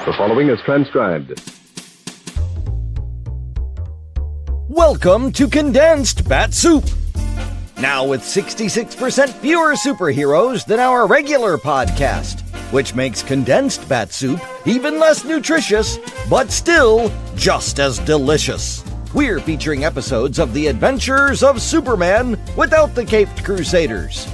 The following is transcribed. Welcome to Condensed Bat-Supe. Now with 66% fewer superheroes than our regular podcast, which makes Condensed Bat-Supe even less nutritious, but still just as delicious. We're featuring episodes of the adventures of Superman without the caped crusaders.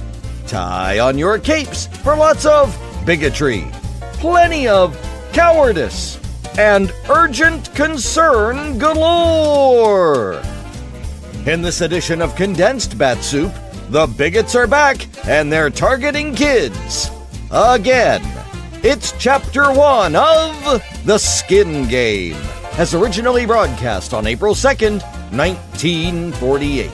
Tie on your capes for lots of bigotry, plenty of cowardice, and urgent concern galore. In this edition of Condensed Bat-Supe, the bigots are back and they're targeting kids. Again. It's Chapter 1 of The Skin Game, as originally broadcast on April 2nd, 1948.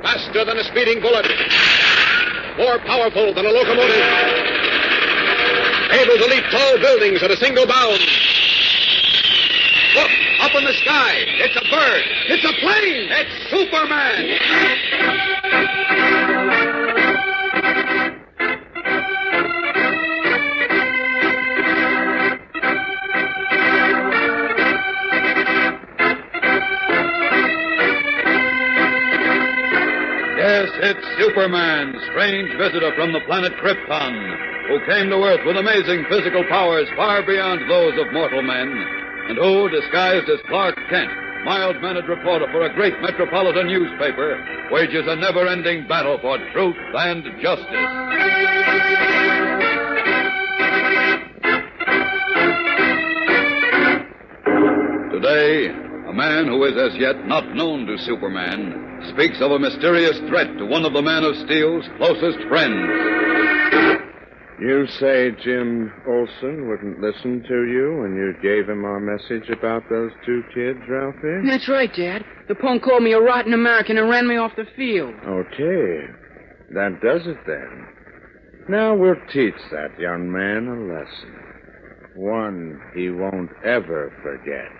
Faster than a speeding bullet, more powerful than a locomotive, able to leap tall buildings at a single bound. Look, up in the sky, it's a bird, it's a plane, it's Superman! Yes, it's Superman, strange visitor from the planet Krypton, who came to Earth with amazing physical powers far beyond those of mortal men, and who, disguised as Clark Kent, mild-mannered reporter for a great metropolitan newspaper, wages a never-ending battle for truth and justice. Today, a man who is as yet not known to Superman speaks of a mysterious threat to one of the Man of Steel's closest friends. You say Jim Olsen wouldn't listen to you when you gave him our message about those two kids, Ralphie? That's right, Dad. The punk called me a rotten American and ran me off the field. Okay. That does it then. Now we'll teach that young man a lesson. One he won't ever forget.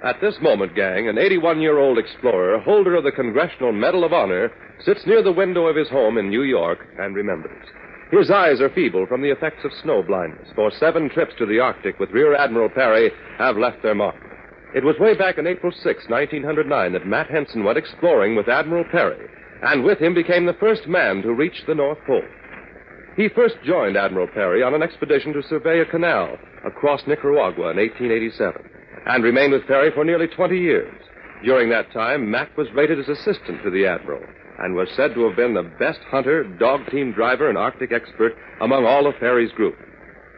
At this moment, gang, an 81-year-old explorer, holder of the Congressional Medal of Honor, sits near the window of his home in New York and remembers. His eyes are feeble from the effects of snow blindness, for 7 trips to the Arctic with Rear Admiral Perry have left their mark. It was way back on April 6, 1909, that Matt Henson went exploring with Admiral Perry, and with him became the first man to reach the North Pole. He first joined Admiral Perry on an expedition to survey a canal across Nicaragua in 1887. And remained with Perry for nearly 20 years. During that time, Matt was rated as assistant to the Admiral and was said to have been the best hunter, dog team driver, and Arctic expert among all of Perry's group.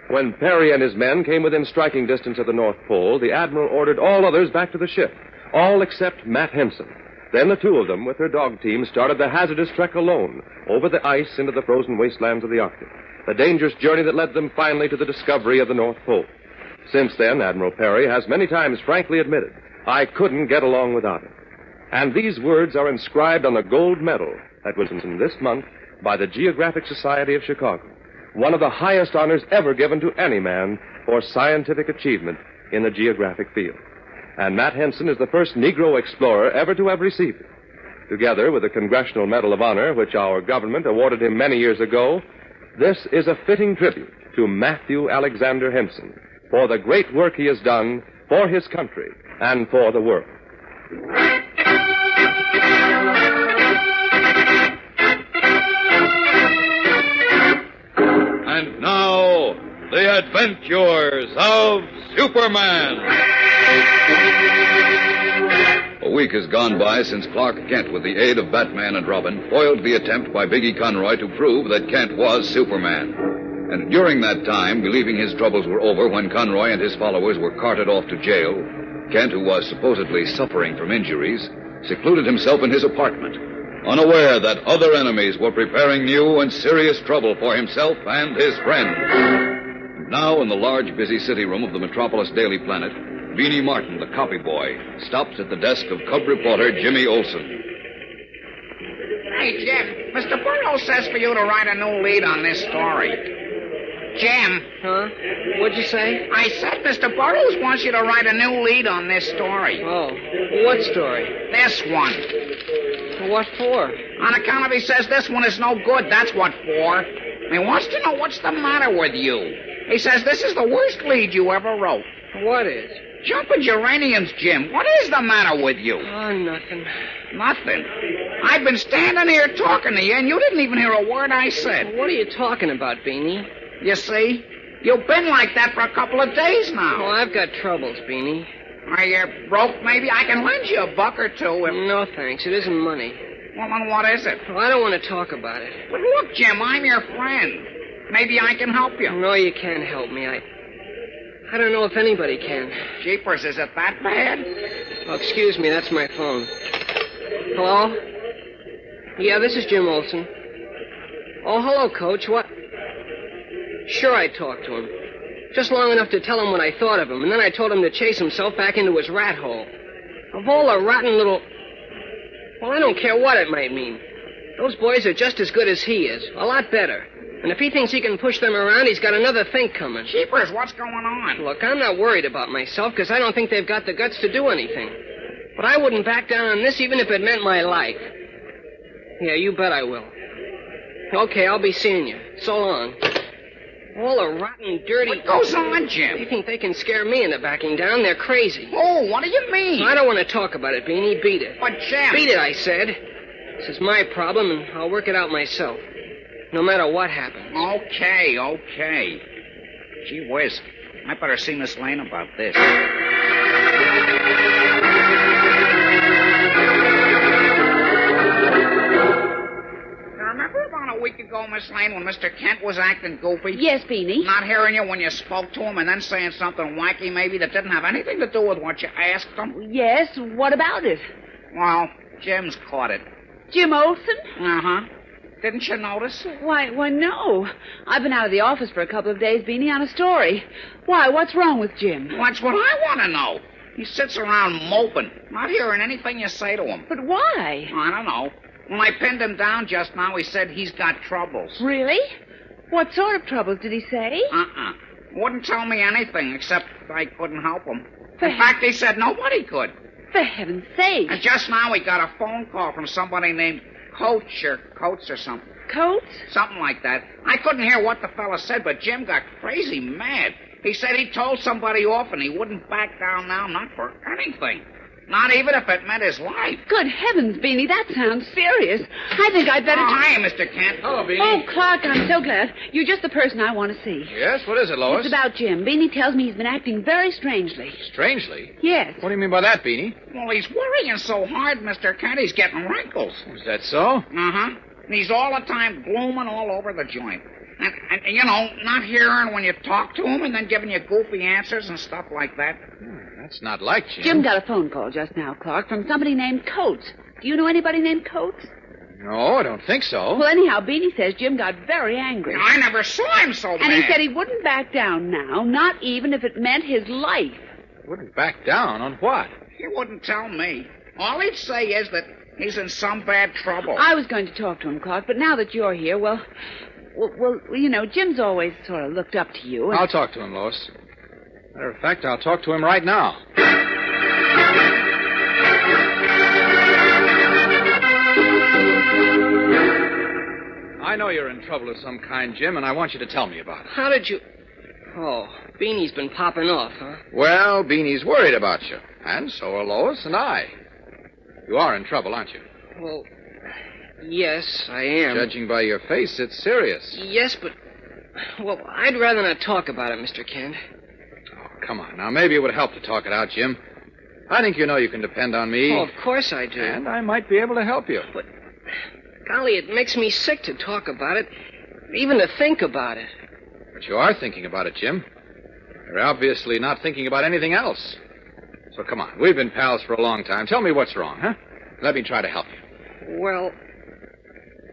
When Perry and his men came within striking distance of the North Pole, the Admiral ordered all others back to the ship, all except Matt Henson. Then the two of them, with their dog team, started the hazardous trek alone over the ice into the frozen wastelands of the Arctic, the dangerous journey that led them finally to the discovery of the North Pole. Since then, Admiral Perry has many times frankly admitted, I couldn't get along without him. And these words are inscribed on a gold medal that was given this month by the Geographic Society of Chicago, one of the highest honors ever given to any man for scientific achievement in the geographic field. And Matt Henson is the first Negro explorer ever to have received it. Together with the Congressional Medal of Honor, which our government awarded him many years ago, this is a fitting tribute to Matthew Alexander Henson, for the great work he has done for his country and for the world. And now, the adventures of Superman. A week has gone by since Clark Kent, with the aid of Batman and Robin, foiled the attempt by Biggie Conroy to prove that Kent was Superman. And during that time, believing his troubles were over when Conroy and his followers were carted off to jail, Kent, who was supposedly suffering from injuries, secluded himself in his apartment, unaware that other enemies were preparing new and serious trouble for himself and his friends. Now, in the large, busy city room of the Metropolis Daily Planet, Beanie Martin, the copy boy, stops at the desk of cub reporter Jimmy Olsen. Hey, Jim, Mr. Burrow says for you to write a new lead on this story. Jim. Huh? What'd you say? I said Mr. Burroughs wants you to write a new lead on this story. Oh, what story? This one. What for? On account of he says this one is no good, that's what for. He wants to know what's the matter with you. He says this is the worst lead you ever wrote. What is? Jumping geraniums, Jim. What is the matter with you? Oh, nothing. Nothing. I've been standing here talking to you, and you didn't even hear a word I said. What are you talking about, Beanie? You see? You've been like that for a couple of days now. Oh, I've got troubles, Beanie. Are you broke, maybe? I can lend you $1 or two. No, thanks. It isn't money. Well, then what is it? Well, I don't want to talk about it. But look, Jim, I'm your friend. Maybe I can help you. No, you can't help me. I don't know if anybody can. Jeepers, is it that bad? Oh, excuse me, that's my phone. Hello? Yeah, this is Jim Olsen. Oh, hello, Coach. What? Sure, I talked to him. Just long enough to tell him what I thought of him, and then I told him to chase himself back into his rat hole. Of all the rotten little... Well, I don't care what it might mean. Those boys are just as good as he is. A lot better. And if he thinks he can push them around, he's got another thing coming. Jeepers, what's going on? Look, I'm not worried about myself, because I don't think they've got the guts to do anything. But I wouldn't back down on this even if it meant my life. Yeah, you bet I will. Okay, I'll be seeing you. So long. All the rotten, dirty... What goes on, Jim? They think they can scare me into backing down. They're crazy. Oh, what do you mean? I don't want to talk about it, Beanie. Beat it. But, Jim... Beat it, I said. This is my problem, and I'll work it out myself. No matter what happens. Okay. Gee whiz. I better see Miss Lane about this. Remember about a week ago, Miss Lane, when Mr. Kent was acting goofy? Yes, Beanie. Not hearing you when you spoke to him and then saying something wacky maybe that didn't have anything to do with what you asked him? Yes, what about it? Well, Jim's caught it. Jim Olsen? Uh-huh. Didn't you notice? Why, no. I've been out of the office for a couple of days, Beanie, on a story. Why, what's wrong with Jim? Well, that's what I want to know. He sits around moping, not hearing anything you say to him. But why? I don't know. When I pinned him down just now, he said he's got troubles. Really? What sort of troubles did he say? Wouldn't tell me anything, except I couldn't help him. For In fact, he said nobody could. For heaven's sake. And just now he got a phone call from somebody named Coates or something. Coates? Something like that. I couldn't hear what the fella said, but Jim got crazy mad. He said he told somebody off and he wouldn't back down now, not for anything. Not even if it meant his life. Good heavens, Beanie, that sounds serious. I think I'd better... Oh, hi, Mr. Kent. Hello, Beanie. Oh, Clark, I'm so glad. You're just the person I want to see. Yes, what is it, Lois? It's about Jim. Beanie tells me he's been acting very strangely. Strangely? Yes. What do you mean by that, Beanie? Well, he's worrying so hard, Mr. Kent, he's getting wrinkles. Is that so? Uh-huh. And he's all the time glooming all over the joint. And, you know, not hearing when you talk to him and then giving you goofy answers and stuff like that. That's not like Jim. Jim got a phone call just now, Clark, from somebody named Coates. Do you know anybody named Coates? No, I don't think so. Well, anyhow, Beanie says Jim got very angry. I never saw him so And mad. he said he wouldn't back down now, not even if it meant his life. Wouldn't back down on what? He wouldn't tell me. All he'd say is that he's in some bad trouble. I was going to talk to him, Clark, but now that you're here, well, you know, Jim's always sort of looked up to you. And... I'll talk to him, Lois. Matter of fact, I'll talk to him right now. I know you're in trouble of some kind, Jim, and I want you to tell me about it. How did you... Oh, Beanie's been popping off, huh? Well, Beanie's worried about you, and so are Lois and I. You are in trouble, aren't you? Well, yes, I am. Judging by your face, it's serious. Yes, but... Well, I'd rather not talk about it, Mr. Kent. Oh, come on. Now, maybe it would help to talk it out, Jim. I think you know you can depend on me. Oh, of course I do. And I might be able to help you. But, golly, it makes me sick to talk about it, even to think about it. But you are thinking about it, Jim. You're obviously not thinking about anything else. So come on. We've been pals for a long time. Tell me what's wrong, huh? Let me try to help you. Well,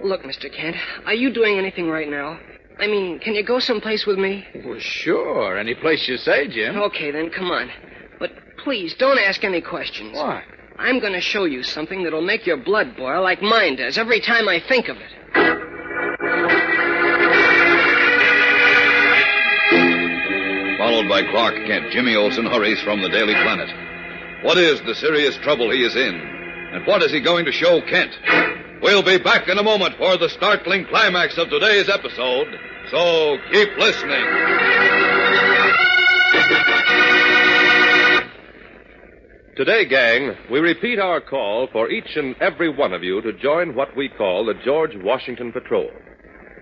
look, Mr. Kent, are you doing anything right now? I mean, can you go someplace with me? Well, sure. Any place you say, Jim. Okay, then, come on. But please, don't ask any questions. Why? I'm going to show you something that'll make your blood boil like mine does every time I think of it. Followed by Clark Kent, Jimmy Olsen hurries from the Daily Planet. What is the serious trouble he is in? And what is he going to show Kent? We'll be back in a moment for the startling climax of today's episode, so keep listening. Today, gang, we repeat our call for each and every one of you to join what we call the George Washington Patrol.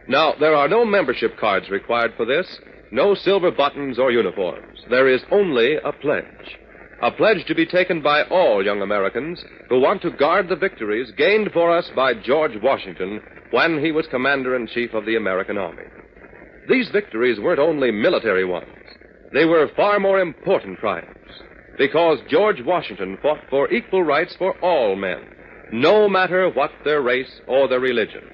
Now, there are no membership cards required for this, no silver buttons or uniforms. There is only a pledge. A pledge to be taken by all young Americans who want to guard the victories gained for us by George Washington when he was Commander-in-Chief of the American Army. These victories weren't only military ones. They were far more important triumphs, because George Washington fought for equal rights for all men, no matter what their race or their religion.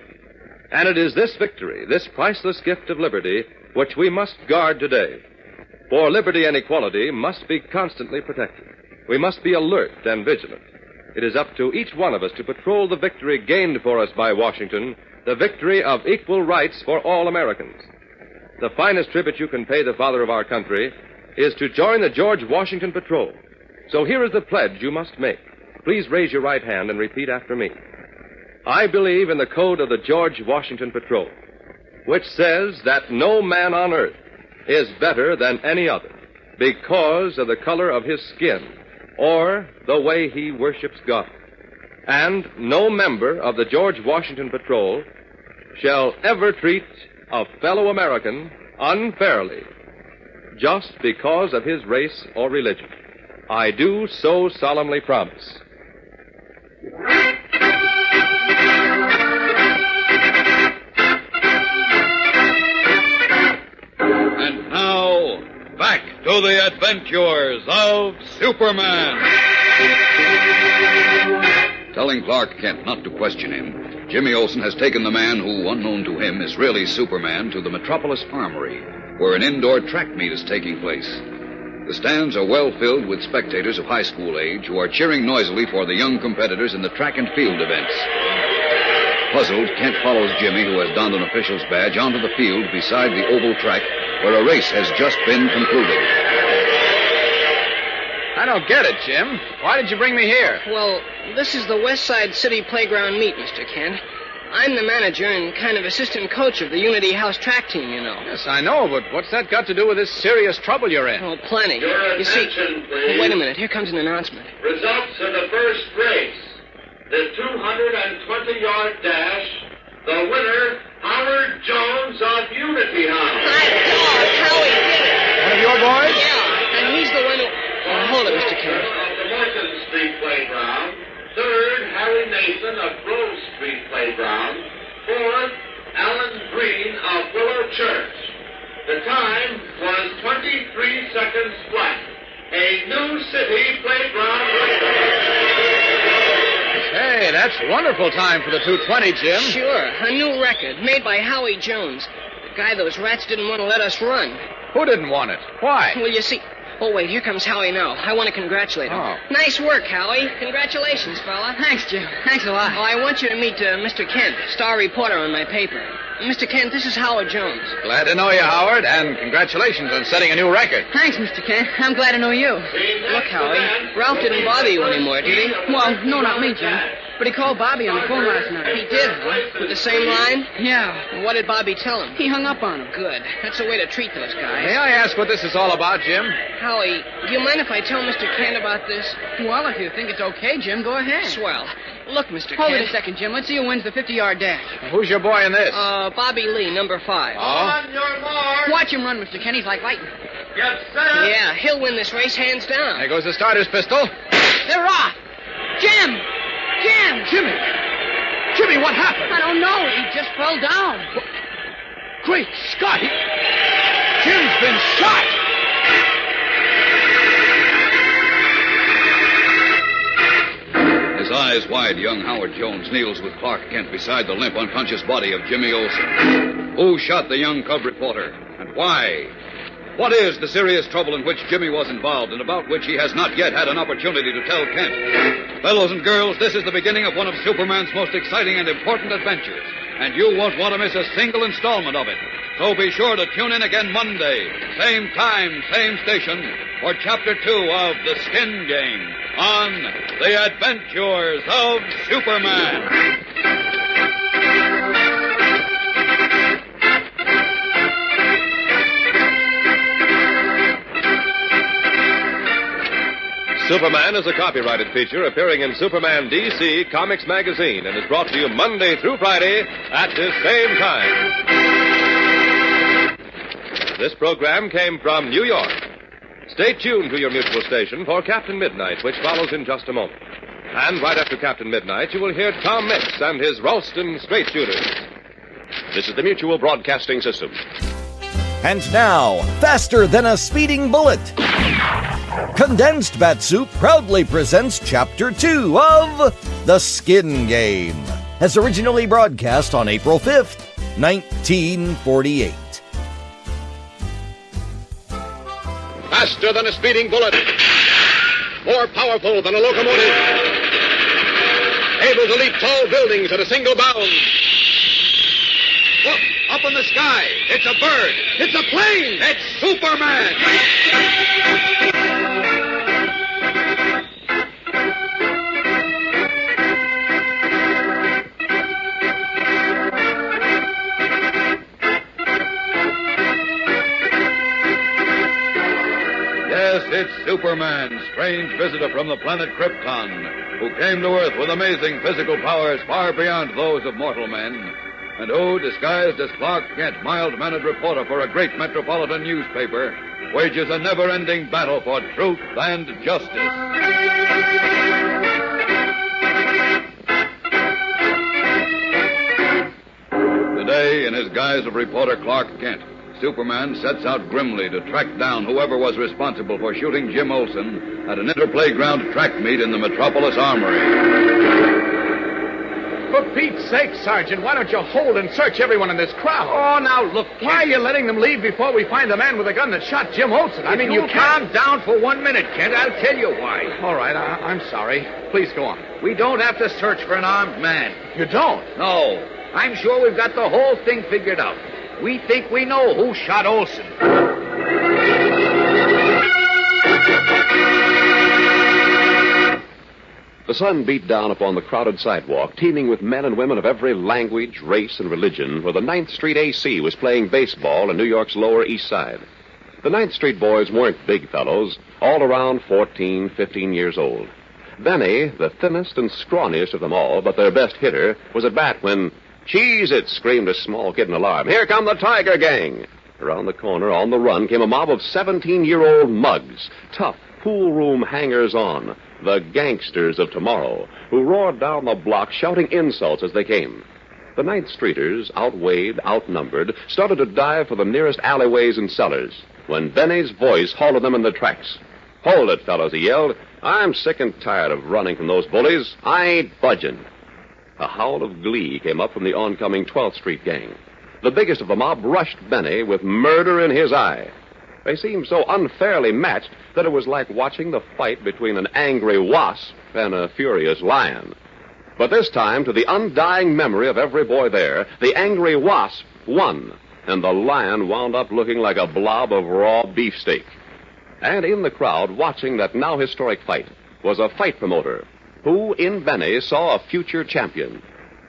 And it is this victory, this priceless gift of liberty, which we must guard today. For liberty and equality must be constantly protected. We must be alert and vigilant. It is up to each one of us to patrol the victory gained for us by Washington, the victory of equal rights for all Americans. The finest tribute you can pay the father of our country is to join the George Washington Patrol. So here is the pledge you must make. Please raise your right hand and repeat after me. I believe in the code of the George Washington Patrol, which says that no man on earth is better than any other because of the color of his skin or the way he worships God. And no member of the George Washington Patrol shall ever treat a fellow American unfairly just because of his race or religion. I do so solemnly promise. And now, back to the adventures of Superman. Telling Clark Kent not to question him, Jimmy Olsen has taken the man who, unknown to him, is really Superman to the Metropolis Armory, where an indoor track meet is taking place. The stands are well filled with spectators of high school age who are cheering noisily for the young competitors in the track and field events. Puzzled, Kent follows Jimmy, who has donned an official's badge, onto the field beside the oval track where a race has just been concluded. I don't get it, Jim. Why did you bring me here? Well, this is the West Side City Playground meet, Mr. Kent. I'm the manager and kind of assistant coach of the Unity House track team, you know. Yes, I know, but what's that got to do with this serious trouble you're in? Oh, plenty. Your You see, attention, please. wait a minute. Here comes an announcement. Results of the first race. The 220-yard dash. The winner, Howard Jones of Unity House. My dog, Howie did it. One of your boys? Yeah, and he's the one who... Oh, hold it, Mr. Kent. Of the Morton Street Playground. Third, Harry Mason of Grove Street Playground. Fourth, Alan Green of Willow Church. The time was 23 seconds flat. A new city playground record. Hey, that's wonderful time for the 220, Jim. Sure, a new record made by Howie Jones. The guy those rats didn't want to let us run. Who didn't want it? Why? Well, you see... Oh, wait, here comes Howie now. I want to congratulate him. Oh. Nice work, Howie. Congratulations, fella. Thanks, Jim. Thanks a lot. Oh, I want you to meet Mr. Kent, star reporter on my paper. Mr. Kent, this is Howard Jones. Glad to know you, Howard, and congratulations on setting a new record. Thanks, Mr. Kent. I'm glad to know you. Look, Howie, Ralph didn't bother you anymore, did he? Well, no, not me, Jim. But he called Bobby on the phone last night. He did, huh? With the same line? Yeah. What did Bobby tell him? He hung up on him. Good. That's the way to treat those guys. May I ask what this is all about, Jim? Howie, do you mind if I tell Mr. Kent about this? Well, if you think it's okay, Jim, go ahead. Swell. Look, Mr. Kent. Hold it a second, Jim. Let's see who wins the 50-yard dash. Who's your boy in this? Bobby Lee, number 5. Oh? On your mark. Watch him run, Mr. Kent. He's like lightning. Get set. Yeah, he'll win this race hands down. There goes the starter's pistol. They're off. Jim! Jim! Jimmy! Jimmy, what happened? I don't know. He just fell down. Great Scott! Jim's been shot! His eyes wide, young Howard Jones kneels with Clark Kent beside the limp, unconscious body of Jimmy Olsen. Who shot the young cub reporter, and why? What is the serious trouble in which Jimmy was involved and about which he has not yet had an opportunity to tell Kent? Fellows and girls, this is the beginning of one of Superman's most exciting and important adventures, and you won't want to miss a single installment of it. So be sure to tune in again Monday, same time, same station, for Chapter 2 of The Skin Game on The Adventures of Superman. Superman is a copyrighted feature appearing in Superman DC Comics Magazine and is brought to you Monday through Friday at this same time. This program came from New York. Stay tuned to your mutual station for Captain Midnight, which follows in just a moment. And right after Captain Midnight, you will hear Tom Mix and his Ralston Straight Shooters. This is the Mutual Broadcasting System. And now, faster than a speeding bullet, Condensed Bat-Supe proudly presents Chapter 2 of The Skin Game, as originally broadcast on April 5th, 1948. Faster than a speeding bullet. More powerful than a locomotive. Able to leap tall buildings at a single bound. Look, up in the sky. It's a bird. It's a plane. It's Superman. Yes, it's Superman, strange visitor from the planet Krypton, who came to Earth with amazing physical powers far beyond those of mortal men, and who, disguised as Clark Kent, mild-mannered reporter for a great metropolitan newspaper, wages a never-ending battle for truth and justice. Today, in his guise of reporter Clark Kent, Superman sets out grimly to track down whoever was responsible for shooting Jim Olsen at an interplayground track meet in the Metropolis Armory. For Pete's sake, Sergeant, why don't you hold and search everyone in this crowd? Oh, now, look, why are you letting them leave before we find the man with the gun that shot Jim Olsen? I mean, you calm down for 1 minute, Kent. I'll tell you why. All right, I'm sorry. Please go on. We don't have to search for an armed man. You don't? No. I'm sure we've got the whole thing figured out. We think we know who shot Olsen. The sun beat down upon the crowded sidewalk, teeming with men and women of every language, race, and religion, where the 9th Street AC was playing baseball in New York's Lower East Side. The 9th Street boys weren't big fellows, all around 14, 15 years old. Benny, the thinnest and scrawniest of them all, but their best hitter, was at bat when, "Cheese it!" screamed a small kid in alarm. "Here come the Tiger Gang!" Around the corner, on the run, came a mob of 17-year-old mugs, tough, pool room hangers-on, the gangsters of tomorrow, who roared down the block shouting insults as they came. The 9th Streeters, outweighed, outnumbered, started to dive for the nearest alleyways and cellars, when Benny's voice halted them in their tracks. "Hold it, fellows," he yelled. "I'm sick and tired of running from those bullies. I ain't budging." A howl of glee came up from the oncoming 12th Street gang. The biggest of the mob rushed Benny with murder in his eye. They seemed so unfairly matched that it was like watching the fight between an angry wasp and a furious lion. But this time, to the undying memory of every boy there, the angry wasp won, and the lion wound up looking like a blob of raw beefsteak. And in the crowd, watching that now historic fight, was a fight promoter who, in Benny, saw a future champion.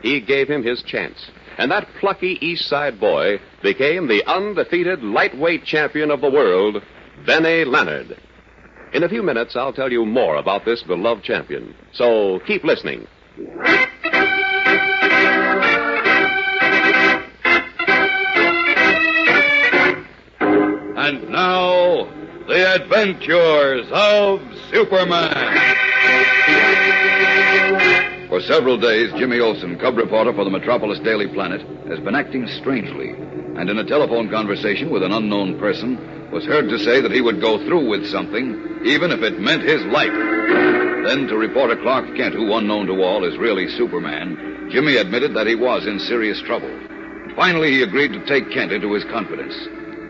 He gave him his chance, and that plucky East Side boy became the undefeated lightweight champion of the world, Benny Leonard. In a few minutes, I'll tell you more about this beloved champion, so keep listening. And now, the adventures of Superman. For several days, Jimmy Olsen, cub reporter for the Metropolis Daily Planet, has been acting strangely, and in a telephone conversation with an unknown person, was heard to say that he would go through with something, even if it meant his life. Then to reporter Clark Kent, who, unknown to all, is really Superman, Jimmy admitted that he was in serious trouble. Finally, he agreed to take Kent into his confidence.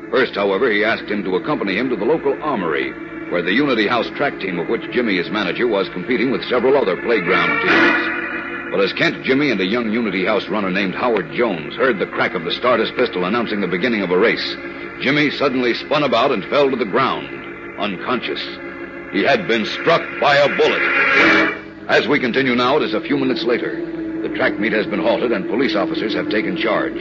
First, however, he asked him to accompany him to the local armory, where the Unity House track team, of which Jimmy is manager, was competing with several other playground teams. But as Kent, Jimmy, and a young Unity House runner named Howard Jones heard the crack of the starter's pistol announcing the beginning of a race, Jimmy suddenly spun about and fell to the ground, unconscious. He had been struck by a bullet. As we continue now, it is a few minutes later. The track meet has been halted and police officers have taken charge.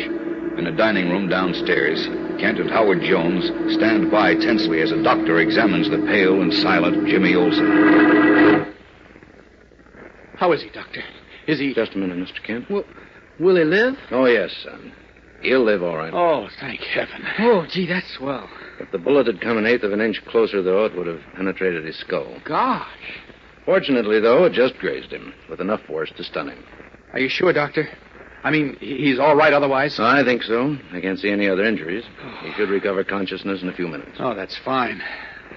In a dining room downstairs, Kent and Howard Jones stand by tensely as a doctor examines the pale and silent Jimmy Olsen. How is he, Doctor? Is he... Just a minute, Mr. Kent. Will he live? Oh, yes, son. He'll live all right. Oh, thank heaven. Oh, gee, that's swell. If the bullet had come an eighth of an inch closer, though, it would have penetrated his skull. Gosh. Fortunately, though, it just grazed him, with enough force to stun him. Are you sure, Doctor? I mean, he's all right otherwise? I think so. I can't see any other injuries. He should recover consciousness in a few minutes. Oh, that's fine.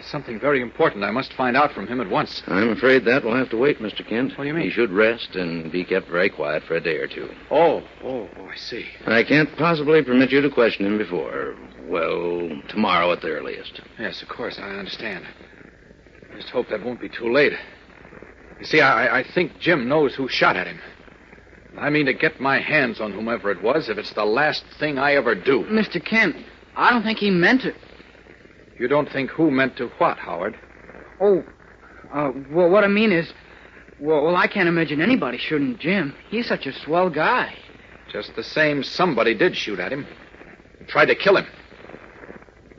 Something very important I must find out from him at once. I'm afraid that will have to wait, Mr. Kent. What do you mean? He should rest and be kept very quiet for a day or two. Oh, I see. I can't possibly permit you to question him before, well, tomorrow at the earliest. Yes, of course, I understand. I just hope that won't be too late. You see, I think Jim knows who shot at him. I mean to get my hands on whomever it was if it's the last thing I ever do. Mr. Kent, I don't think he meant it. You don't think who meant to what, Howard? Well, what I mean is, well, I can't imagine anybody shooting Jim. He's such a swell guy. Just the same, somebody did shoot at him. Tried to kill him.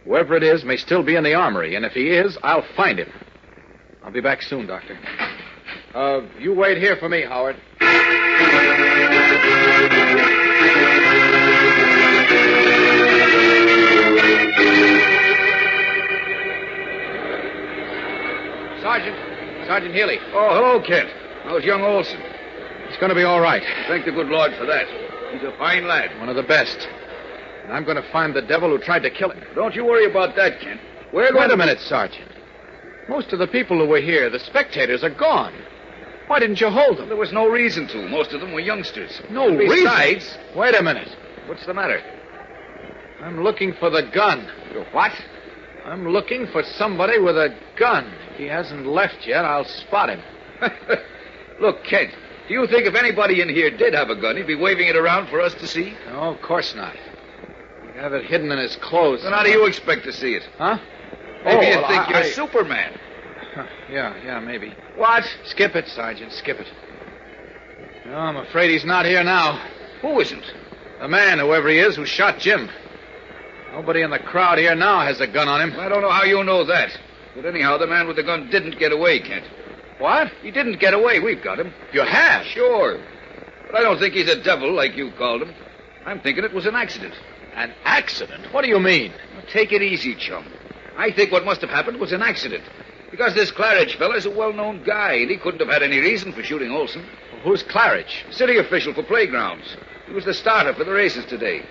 Whoever it is may still be in the armory, and if he is, I'll find him. I'll be back soon, Doctor. You wait here for me, Howard. Sergeant Healy. Oh, hello, Kent. How's young Olsen? He's going to be all right. Thank the good Lord for that. He's a fine lad. One of the best. And I'm going to find the devil who tried to kill him. Don't you worry about that, Kent. Wait a minute, Sergeant. Most of the people who were here, the spectators, are gone. Why didn't you hold them? There was no reason to. Most of them were youngsters. No Besides... reason? Wait a minute. What's the matter? I'm looking for the gun. What? I'm looking for somebody with a gun. If he hasn't left yet, I'll spot him. Look, Kent, do you think if anybody in here did have a gun, he'd be waving it around for us to see? No, of course not. He'd have it hidden in his clothes. Then how do you expect to see it? Huh? Maybe you'd think you're Superman. Yeah, maybe. What? Skip it, Sergeant, skip it. No, I'm afraid he's not here now. Who isn't? The man, whoever he is, who shot Jim. Nobody in the crowd here now has a gun on him. I don't know how you know that. But anyhow, the man with the gun didn't get away, Kent. What? He didn't get away. We've got him. You have? Sure. But I don't think he's a devil like you called him. I'm thinking it was an accident. An accident? What do you mean? Now, take it easy, chum. I think what must have happened was an accident. Because this Claridge fella's a well-known guy, and he couldn't have had any reason for shooting Olsen. Well, who's Claridge? City official for playgrounds. He was the starter for the races today.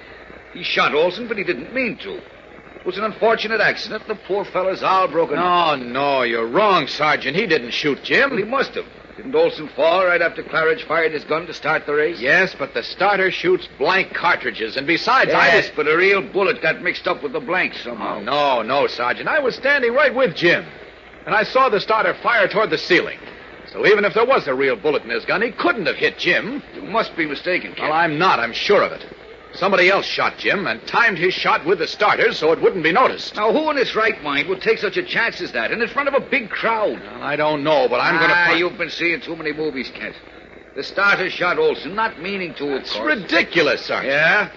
He shot Olsen, but he didn't mean to. It was an unfortunate accident. The poor fella's all broken up. No, you're wrong, Sergeant. He didn't shoot Jim. Well, he must have. Didn't Olsen fall right after Claridge fired his gun to start the race? Yes, but the starter shoots blank cartridges, and besides, Yes, but a real bullet got mixed up with the blanks somehow. No, Sergeant. I was standing right with Jim, and I saw the starter fire toward the ceiling. So even if there was a real bullet in his gun, he couldn't have hit Jim. You must be mistaken, Kent. Well, I'm not. I'm sure of it. Somebody else shot Jim and timed his shot with the starters so it wouldn't be noticed. Now, who in his right mind would take such a chance as that and in front of a big crowd? Well, I don't know, but I'm going to... You've been seeing too many movies, Kent. The starter shot Olsen, not meaning to, of It's course. ridiculous, Sergeant. Yeah?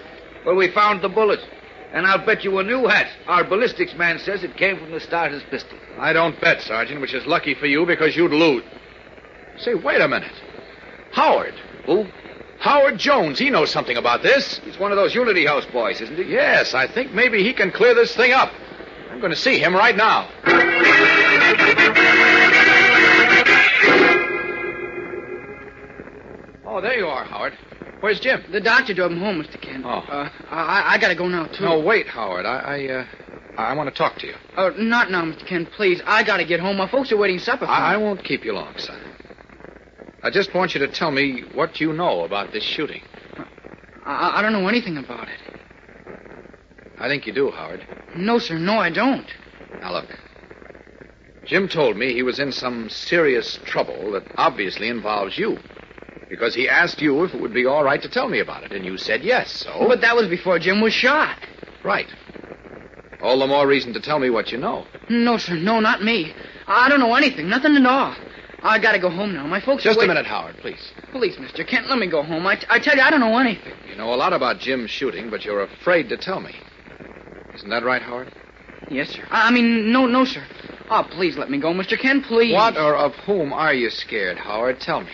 Well, we found the bullet. And I'll bet you a new hat. Our ballistics man says it came from the starter's pistol. I don't bet, Sergeant, which is lucky for you because you'd lose. Say, wait a minute. Howard. Who? Howard Jones. He knows something about this. He's one of those Unity House boys, isn't he? Yes, I think maybe he can clear this thing up. I'm going to see him right now. Oh, there you are, Howard. Where's Jim? The doctor drove him home, Mr. Kent. Oh. I gotta go now, too. No, wait, Howard. I want to talk to you. Not now, Mr. Kent, please. I gotta get home. My folks are waiting supper for me. I won't keep you long, son. I just want you to tell me what you know about this shooting. I don't know anything about it. I think you do, Howard. No, sir. No, I don't. Now, look. Jim told me he was in some serious trouble that obviously involves you. Because he asked you if it would be all right to tell me about it, and you said yes, so... But that was before Jim was shot. Right. All the more reason to tell me what you know. No, sir. No, not me. I don't know anything. Nothing at all. I gotta go home now. My folks... Just a minute, Howard, please. Please, Mr. Kent, let me go home. I tell you, I don't know anything. You know a lot about Jim's shooting, but you're afraid to tell me. Isn't that right, Howard? Yes, sir. I mean, no, sir. Oh, please let me go, Mr. Kent, please. What or of whom are you scared, Howard? Tell me.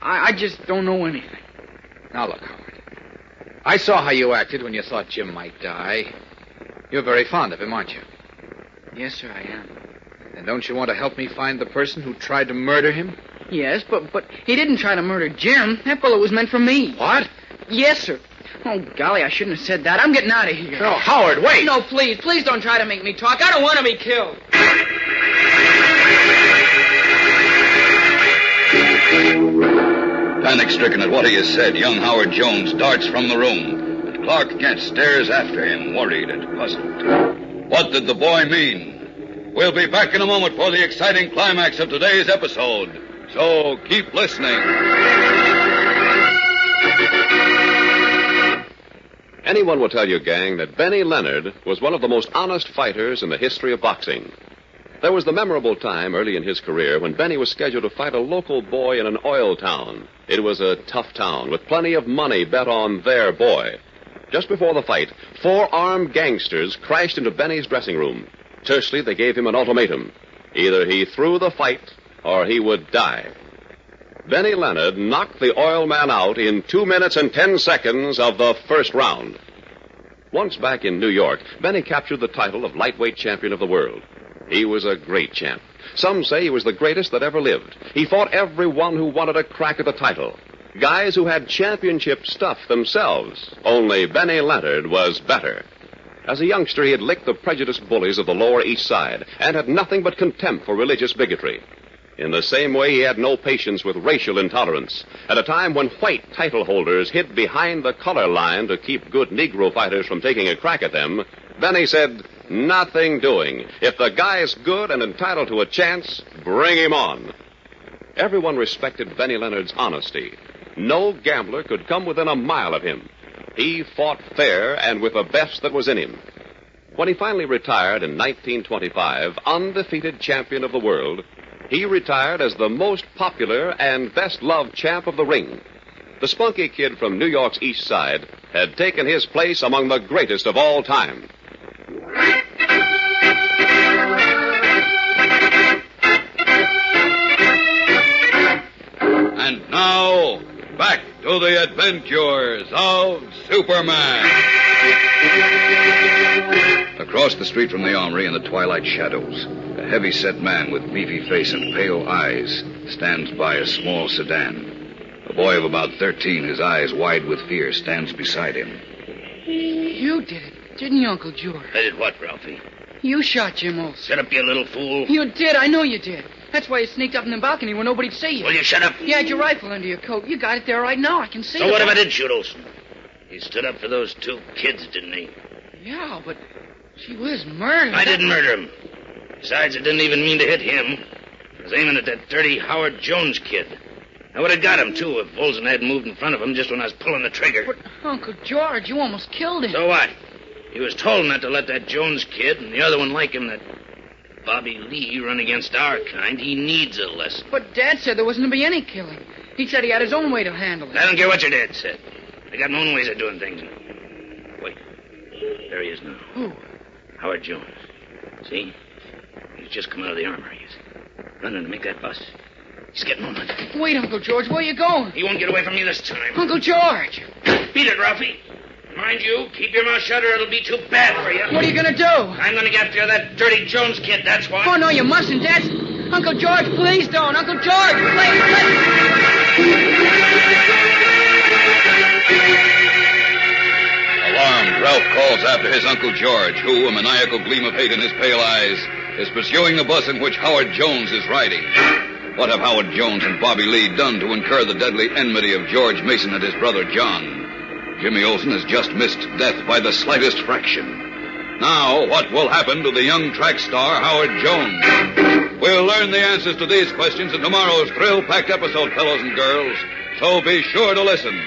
I just don't know anything. Now, look, Howard. I saw how you acted when you thought Jim might die. You're very fond of him, aren't you? Yes, sir, I am. And don't you want to help me find the person who tried to murder him? Yes, but he didn't try to murder Jim. That bullet was meant for me. What? Yes, sir. Oh, golly, I shouldn't have said that. I'm getting out of here. No, Howard, wait! No, please don't try to make me talk. I don't want to be killed. Panic-stricken at what he has said, young Howard Jones darts from the room, and Clark Kent stares after him, worried and puzzled. What did the boy mean? We'll be back in a moment for the exciting climax of today's episode, so keep listening. Anyone will tell you, gang, that Benny Leonard was one of the most honest fighters in the history of boxing. There was the memorable time early in his career when Benny was scheduled to fight a local boy in an oil town. It was a tough town with plenty of money bet on their boy. Just before the fight, 4 armed gangsters crashed into Benny's dressing room. Tersely, they gave him an ultimatum. Either he threw the fight or he would die. Benny Leonard knocked the oil man out in 2 minutes and 10 seconds of the first round. Once back in New York, Benny captured the title of lightweight champion of the world. He was a great champ. Some say he was the greatest that ever lived. He fought everyone who wanted a crack at the title. Guys who had championship stuff themselves. Only Benny Leonard was better. As a youngster, he had licked the prejudiced bullies of the Lower East Side and had nothing but contempt for religious bigotry. In the same way, he had no patience with racial intolerance. At a time when white title holders hid behind the color line to keep good Negro fighters from taking a crack at them, Benny said, "Nothing doing. If the guy's good and entitled to a chance, bring him on." Everyone respected Benny Leonard's honesty. No gambler could come within a mile of him. He fought fair and with the best that was in him. When he finally retired in 1925, undefeated champion of the world, he retired as the most popular and best-loved champ of the ring. The spunky kid from New York's East Side had taken his place among the greatest of all time. And now, back to the adventures of Superman. Across the street from the armory in the twilight shadows, a heavy-set man with beefy face and pale eyes stands by a small sedan. A boy of about 13, his eyes wide with fear, stands beside him. You did it, didn't you, Uncle George? I did what, Ralphie? You shot Jim Olsen. Shut up, you little fool. You did, I know you did. That's why you sneaked up in the balcony where nobody'd see you. Will you shut up? You had your rifle under your coat. You got it there right now, I can see it. So what if I did shoot Olsen? He stood up for those 2 kids, didn't he? Yeah, but she was murdered. I didn't murder him. Besides, I didn't even mean to hit him. I was aiming at that dirty Howard Jones kid. I would have got him, too, if Olsen hadn't moved in front of him just when I was pulling the trigger. But, Uncle George, you almost killed him. So what? He was told not to let that Jones kid and the other one like him, that Bobby Lee, run against our kind. He needs a lesson. But Dad said there wasn't to be any killing. He said he had his own way to handle it. I don't care what your dad said. I got my own ways of doing things. Wait. There he is now. Who? Howard Jones. See? He's just come out of the armory. He's running to make that bus. He's getting on it. Wait, Uncle George, where are you going? He won't get away from me this time. Uncle George! Beat it, Ralphie. Mind you, keep your mouth shut or it'll be too bad for you. What are you going to do? I'm going to get after that dirty Jones kid, that's what. Oh, no, you mustn't. That's... Uncle George, please don't. Uncle George, please. Alarmed, Ralph calls after his Uncle George, who, a maniacal gleam of hate in his pale eyes, is pursuing the bus in which Howard Jones is riding. What have Howard Jones and Bobby Lee done to incur the deadly enmity of George Mason and his brother John? Jimmy Olsen has just missed death by the slightest fraction. Now, what will happen to the young track star, Howard Jones? We'll learn the answers to these questions in tomorrow's thrill-packed episode, fellows and girls, So be sure to listen.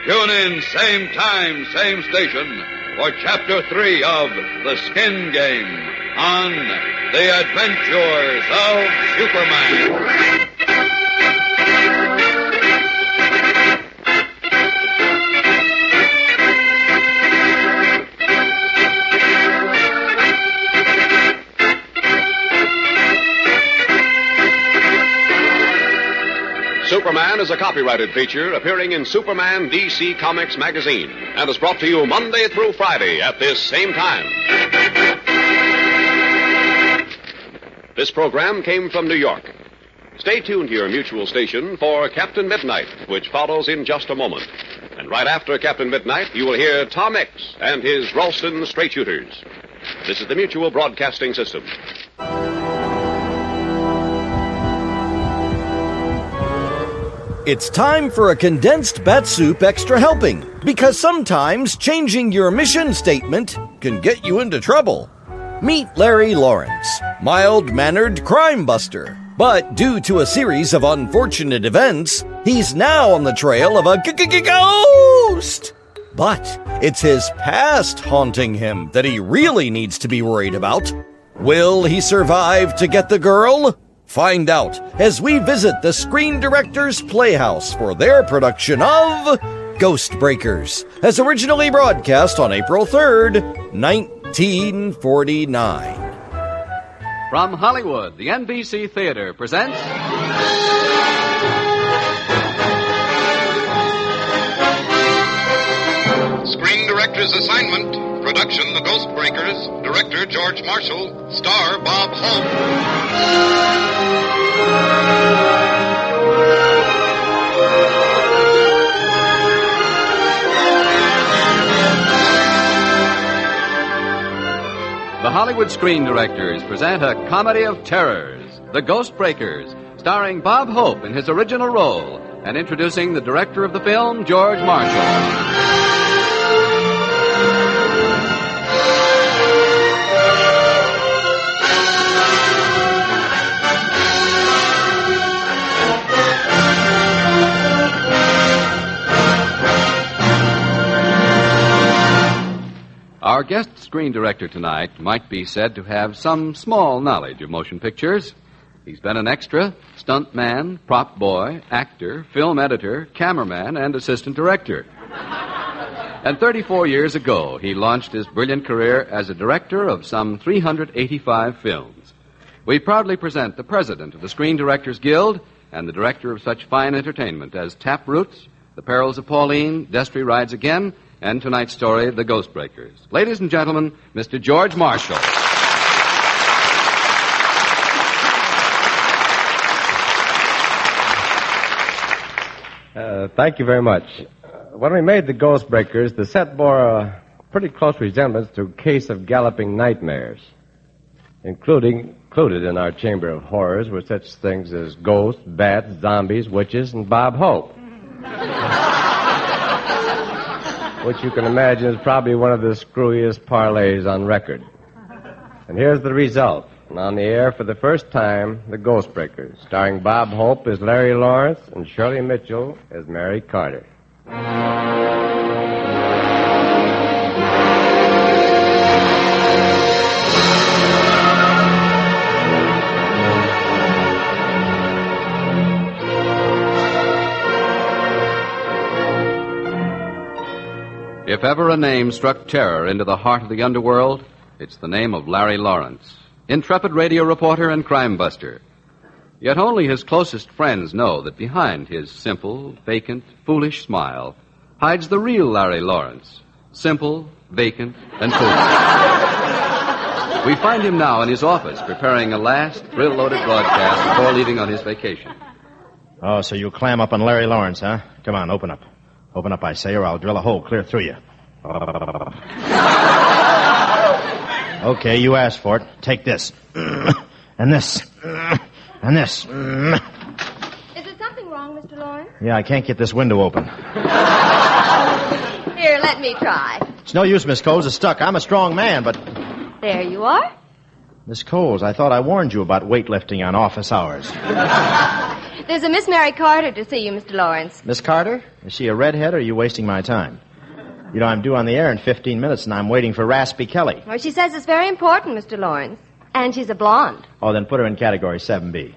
Tune in, same time, same station, for Chapter 3 of The Skin Game on The Adventures of Superman. Superman is a copyrighted feature appearing in Superman DC Comics magazine and is brought to you Monday through Friday at this same time. This program came from New York. Stay tuned to your mutual station for Captain Midnight, which follows in just a moment. And right after Captain Midnight, you will hear Tom X and his Ralston Straight Shooters. This is the Mutual Broadcasting System. It's time for a Condensed Bat-Supe Extra Helping, because sometimes changing your mission statement can get you into trouble. Meet Larry Lawrence, mild-mannered crime buster. But due to a series of unfortunate events, he's now on the trail of a ghost! But it's his past haunting him that he really needs to be worried about. Will he survive to get the girl? Find out as we visit the Screen Directors Playhouse for their production of Ghost Breakers, as originally broadcast on April 3rd, 1949. From Hollywood, the NBC Theater presents Screen Director's Assignment. Production, The Ghost Breakers. Director, George Marshall. Star, Bob Hope. The Hollywood Screen Directors present a comedy of terrors, The Ghost Breakers, starring Bob Hope in his original role, and introducing the director of the film, George Marshall. Our guest screen director tonight might be said to have some small knowledge of motion pictures. He's been an extra, stunt man, prop boy, actor, film editor, cameraman, and assistant director. And 34 years ago, he launched his brilliant career as a director of some 385 films. We proudly present the president of the Screen Directors Guild and the director of such fine entertainment as Taproots, The Perils of Pauline, Destry Rides Again, and tonight's story, The Ghost Breakers. Ladies and gentlemen, Mr. George Marshall. Thank you very much. When we made The Ghost Breakers, the set bore a pretty close resemblance to a case of galloping nightmares. Included in our chamber of horrors were such things as ghosts, bats, zombies, witches, and Bob Hope. Which you can imagine is probably one of the screwiest parlays on record. And here's the result. And on the air for the first time, The Ghost Breakers, starring Bob Hope as Larry Lawrence and Shirley Mitchell as Mary Carter. If ever a name struck terror into the heart of the underworld, it's the name of Larry Lawrence, intrepid radio reporter and crime buster. Yet only his closest friends know that behind his simple, vacant, foolish smile hides the real Larry Lawrence, simple, vacant, and foolish. We find him now in his office preparing a last thrill-loaded broadcast before leaving on his vacation. Oh, so you'll clam up on Larry Lawrence, huh? Come on, open up. Open up, I say, or I'll drill a hole clear through you. Okay, you asked for it. Take this. And this. And this. Is there something wrong, Mr. Lawrence? Yeah, I can't get this window open. Here, let me try. It's no use, Miss Coles. It's stuck. I'm a strong man, but... There you are. Miss Coles, I thought I warned you about weightlifting on office hours. There's a Miss Mary Carter to see you, Mr. Lawrence. Miss Carter? Is she a redhead, or are you wasting my time? You know, I'm due on the air in 15 minutes, and I'm waiting for Raspy Kelly. Well, she says it's very important, Mr. Lawrence. And she's a blonde. Oh, then put her in category 7B.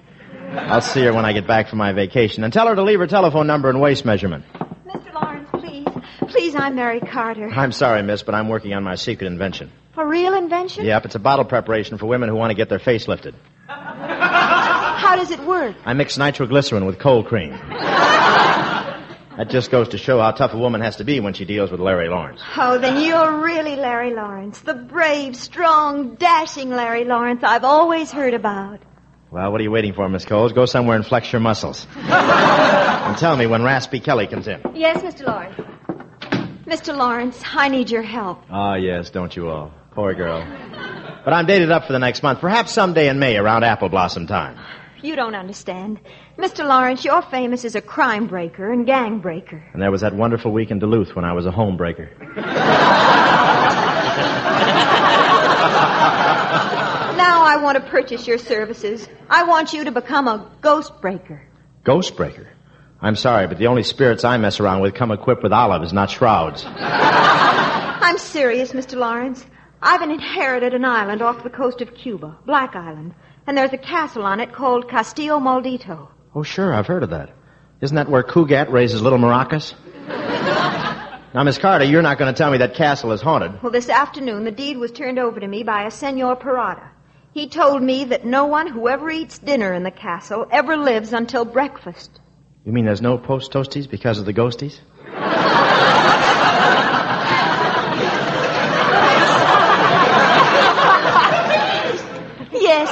I'll see her when I get back from my vacation, and tell her to leave her telephone number and waist measurement. Mr. Lawrence, please. Please, I'm Mary Carter. I'm sorry, miss, but I'm working on my secret invention. A real invention? Yep, it's a bottle preparation for women who want to get their face lifted. How does it work? I mix nitroglycerin with cold cream. That just goes to show how tough a woman has to be when she deals with Larry Lawrence. Oh, then you're really Larry Lawrence. The brave, strong, dashing Larry Lawrence I've always heard about. Well, what are you waiting for, Miss Coles? Go somewhere and flex your muscles. And tell me when Raspy Kelly comes in. Yes, Mr. Lawrence. Mr. Lawrence, I need your help. Ah, yes, don't you all? Poor girl. But I'm dated up for the next month, perhaps someday in May around apple blossom time. You don't understand. Mr. Lawrence, you're famous as a crime breaker and gang breaker. And there was that wonderful week in Duluth when I was a home breaker. Now I want to purchase your services. I want you to become a ghost breaker. Ghost breaker? I'm sorry, but the only spirits I mess around with come equipped with olives, not shrouds. I'm serious, Mr. Lawrence. I've inherited an island off the coast of Cuba, Black Island, and there's a castle on it called Castillo Maldito. Oh, sure, I've heard of that. Isn't that where Cougat raises little maracas? Now, Miss Carter, you're not going to tell me that castle is haunted. Well, this afternoon, the deed was turned over to me by a Senor Parada. He told me that no one who ever eats dinner in the castle ever lives until breakfast. You mean there's no post-toasties because of the ghosties? Yes.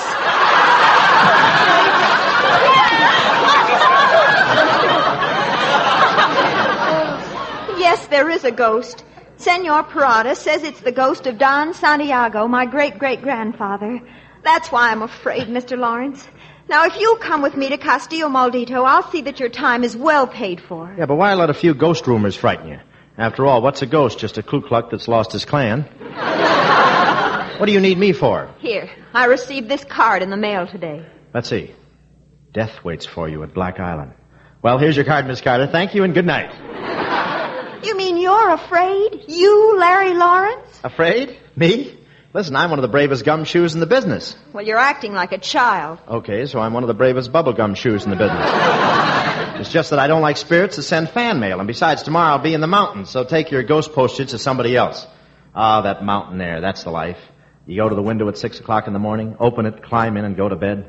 Yes, there is a ghost. Senor Parada says it's the ghost of Don Santiago, my great-great-grandfather. That's why I'm afraid, Mr. Lawrence. Now, if you'll come with me to Castillo Maldito, I'll see that your time is well paid for. Yeah, but why let a few ghost rumors frighten you? After all, what's a ghost? Just a Ku Klux that's lost his clan. What do you need me for? Here, I received this card in the mail today. Let's see. Death waits for you at Black Island. Well, here's your card, Miss Carter. Thank you and good night. You mean you're afraid? You, Larry Lawrence? Afraid? Me? Listen, I'm one of the bravest gumshoes in the business. Well, you're acting like a child. Okay, so I'm one of the bravest bubblegum shoes in the business. It's just that I don't like spirits to send fan mail, and besides, tomorrow I'll be in the mountains, so take your ghost postage to somebody else. Ah, that mountain there, that's the life. You go to the window at 6 o'clock in the morning, open it, climb in, and go to bed.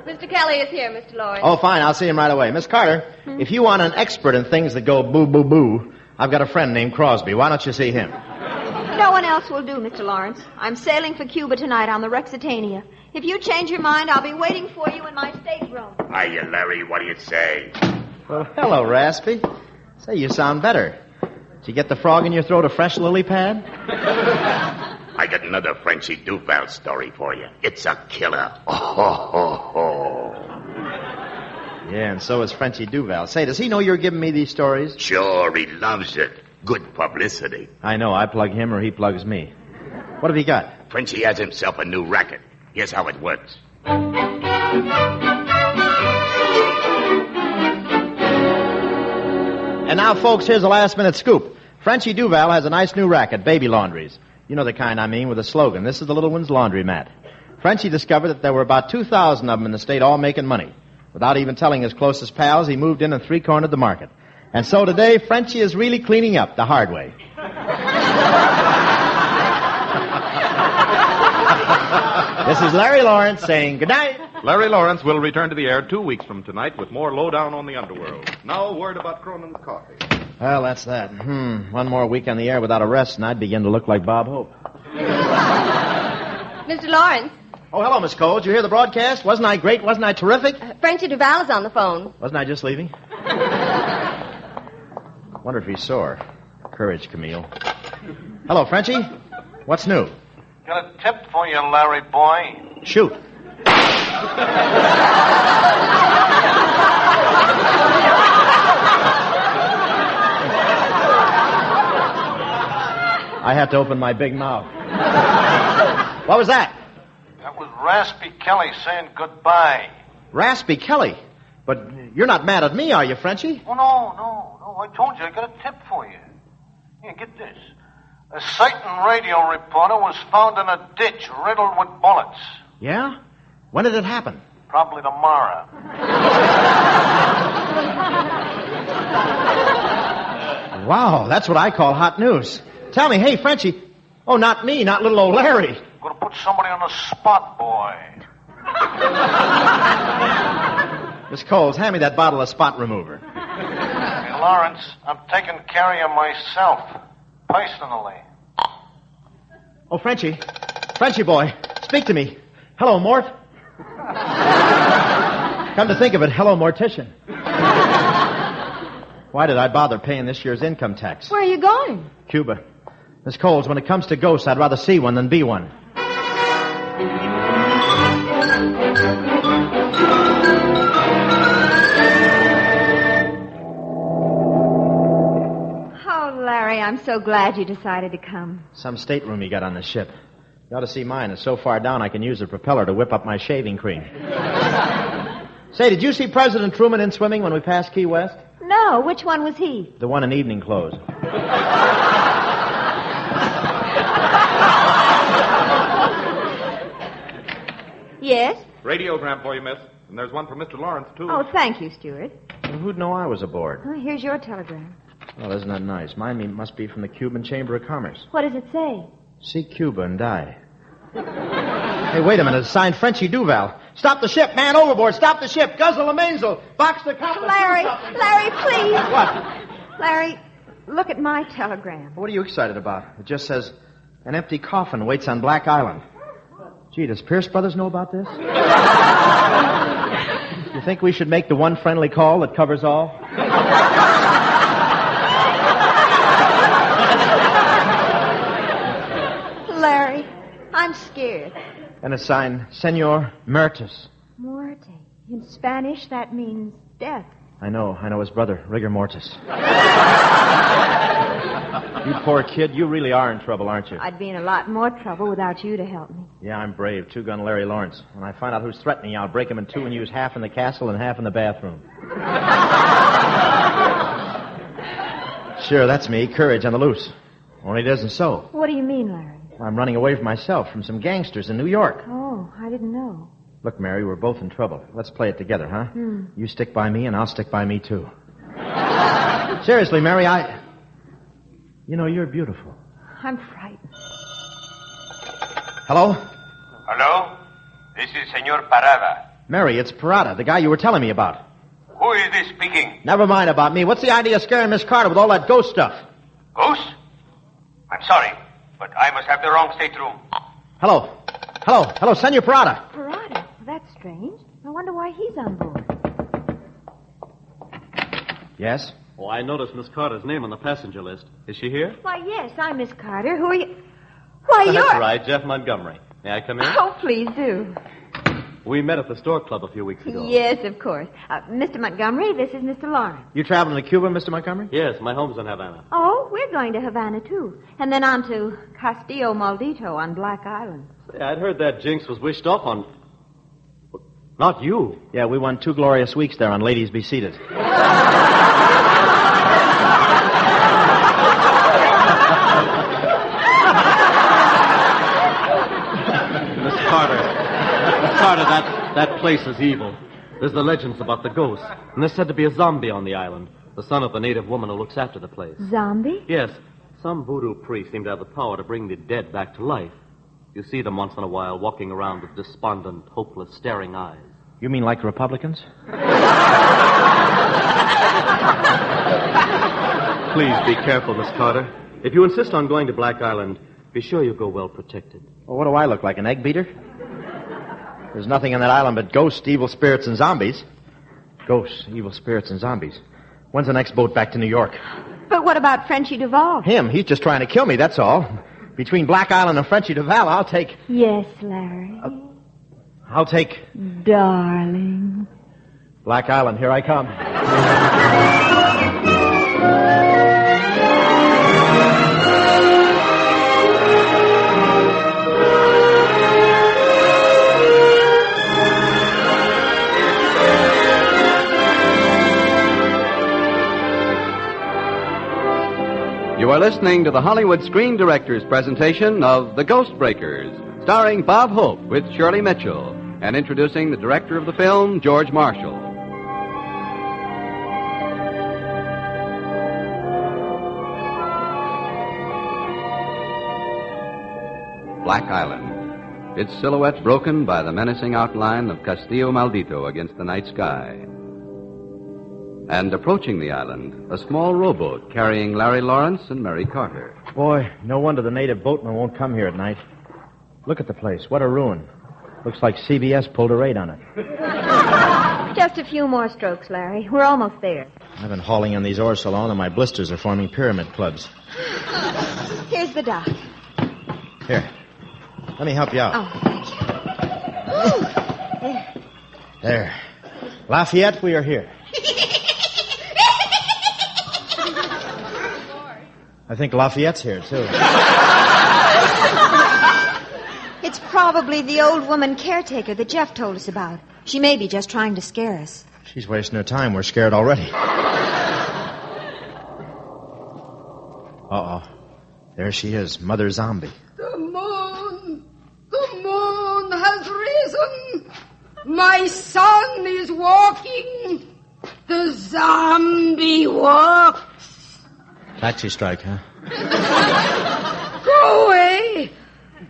Mr. Kelly is here, Mr. Lawrence. Oh, fine, I'll see him right away. Miss Carter, if you want an expert in things that go boo-boo-boo, I've got a friend named Crosby. Why don't you see him? No one else will do, Mr. Lawrence. I'm sailing for Cuba tonight on the Rexitania. If you change your mind, I'll be waiting for you in my stateroom. Hiya, Larry. What do you say? Well, hello, Raspy. Say, you sound better. Did you get the frog in your throat a fresh lily pad? I got another Frenchy Duval story for you. It's a killer. Oh, ho, ho, ho. Yeah, and so is Frenchy Duval. Say, does he know you're giving me these stories? Sure, he loves it. Good publicity. I know. I plug him or he plugs me. What have you got? Frenchy has himself a new racket. Here's how it works. And now, folks, here's a last-minute scoop. Frenchy Duval has a nice new racket, Baby Laundries. You know the kind I mean, with a slogan. This is the little one's laundromat. Frenchy discovered that there were about 2,000 of them in the state all making money. Without even telling his closest pals, he moved in and three-cornered the market. And so today, Frenchy is really cleaning up the hard way. This is Larry Lawrence saying good night. Larry Lawrence will return to the air 2 weeks from tonight with more lowdown on the underworld. Now, a word about Cronin's coffee. Well, that's that. One more week on the air without a rest, and I'd begin to look like Bob Hope. Mr. Lawrence. Oh, hello, Miss Cole. Did you hear the broadcast? Wasn't I great? Wasn't I terrific? Frenchy Duval is on the phone. Wasn't I just leaving? Wonder if he's sore. Courage, Camille. Hello, Frenchy. What's new? Got a tip for you, Larry boy. Shoot. I had to open my big mouth. What was that? That was Raspy Kelly saying goodbye. Raspy Kelly? But you're not mad at me, are you, Frenchie? Oh, no. I told you I got a tip for you. Here, get this. A certain radio reporter was found in a ditch riddled with bullets. Yeah? When did it happen? Probably tomorrow. Wow, that's what I call hot news. Tell me, hey, Frenchie. Oh, not me, not little old Larry. I'm going to put somebody on the spot, boy. Miss Coles, hand me that bottle of spot remover. Hey, Lawrence, I'm taking care of myself. Personally. Oh, Frenchie. Frenchie boy, speak to me. Hello, Mort. Come to think of it, hello, mortician. Why did I bother paying this year's income tax? Where are you going? Cuba. Miss Coles, when it comes to ghosts, I'd rather see one than be one. Larry, I'm so glad you decided to come. Some stateroom you got on the ship. You ought to see mine. It's so far down I can use the propeller to whip up my shaving cream. Say, did you see President Truman in swimming when we passed Key West? No, which one was he? The one in evening clothes. Yes? Radiogram for you, miss. And there's one for Mr. Lawrence, too. Oh, thank you, Stuart. Well, who'd know I was aboard? Oh, here's your telegram. Well, isn't that nice? Mine must be from the Cuban Chamber of Commerce. What does it say? See Cuba and die. Hey, wait a minute. It's signed Frenchie Duval. Stop the ship. Man overboard. Stop the ship. Guzzle the mainsail. Box the compass. Larry, please. What? Larry, look at my telegram. What are you excited about? It just says, an empty coffin waits on Black Island. Gee, does Pierce Brothers know about this? You think we should make the one friendly call that covers all? Larry, I'm scared. And it's signed, Senor Mertis. Muerte. In Spanish, that means death. I know his brother, Rigor Mortis. You poor kid, you really are in trouble, aren't you? I'd be in a lot more trouble without you to help me. Yeah, I'm brave. Two-gun Larry Lawrence. When I find out who's threatening you, I'll break him in two and use half in the castle and half in the bathroom. Sure, that's me. Courage on the loose. Only it isn't so. What do you mean, Larry? I'm running away from myself, from some gangsters in New York. Oh, I didn't know. Look, Mary, we're both in trouble. Let's play it together, huh? You stick by me, and I'll stick by me, too. Seriously, Mary, You know, you're beautiful. I'm frightened. Hello? Hello? This is Senor Parada. Mary, it's Parada, the guy you were telling me about. Who is this speaking? Never mind about me. What's the idea of scaring Miss Carter with all that ghost stuff? Ghost? I'm sorry, but I must have the wrong stateroom. Hello, Senor Parada. Parada? That's strange. I wonder why he's on board. Yes? Oh, I noticed Miss Carter's name on the passenger list. Is she here? Why, yes, I'm Miss Carter. Who are you? Why, you're... That's right, Jeff Montgomery. May I come in? Oh, please do. We met at the Store Club a few weeks ago. Yes, of course. Mr. Montgomery, this is Mr. Lawrence. You traveling to Cuba, Mr. Montgomery? Yes, my home's in Havana. Oh, we're going to Havana, too. And then on to Castillo Maldito on Black Island. Say, I'd heard that jinx was wished off on... Not you. Yeah, we won 2 glorious weeks there on Ladies Be Seated. Miss Carter, that place is evil. There's the legends about the ghosts. And there's said to be a zombie on the island, the son of the native woman who looks after the place. Zombie? Yes. Some voodoo priests seem to have the power to bring the dead back to life. You see them once in a while walking around with despondent, hopeless, staring eyes. You mean like Republicans? Please be careful, Miss Carter. If you insist on going to Black Island, be sure you go well protected. Well, what do I look like, an egg beater? There's nothing on that island but ghosts, evil spirits, and zombies. Ghosts, evil spirits, and zombies. When's the next boat back to New York? But what about Frenchie Duval? Him. He's just trying to kill me, that's all. Between Black Island and Frenchie Duval, I'll take... Yes, Larry. I'll take... Darling. Black Island, here I come. You are listening to the Hollywood Screen Directors presentation of The Ghost Breakers, starring Bob Hope with Shirley Mitchell, and introducing the director of the film, George Marshall. Black Island, its silhouette broken by the menacing outline of Castillo Maldito against the night sky. And approaching the island, a small rowboat carrying Larry Lawrence and Mary Carter. Boy, no wonder the native boatmen won't come here at night. Look at the place. What a ruin. Looks like CBS pulled a raid on it. Just a few more strokes, Larry. We're almost there. I've been hauling on these oars so long that my blisters are forming pyramid clubs. Here's the dock. Here. Let me help you out. Oh, thank you. There. Lafayette, we are here. I think Lafayette's here, too. It's probably the old woman caretaker that Jeff told us about. She may be just trying to scare us. She's wasting her time. We're scared already. Uh-oh. There she is, Mother Zombie. The moon has risen. My son is walking. The zombie walks. Taxi strike, huh? Go away.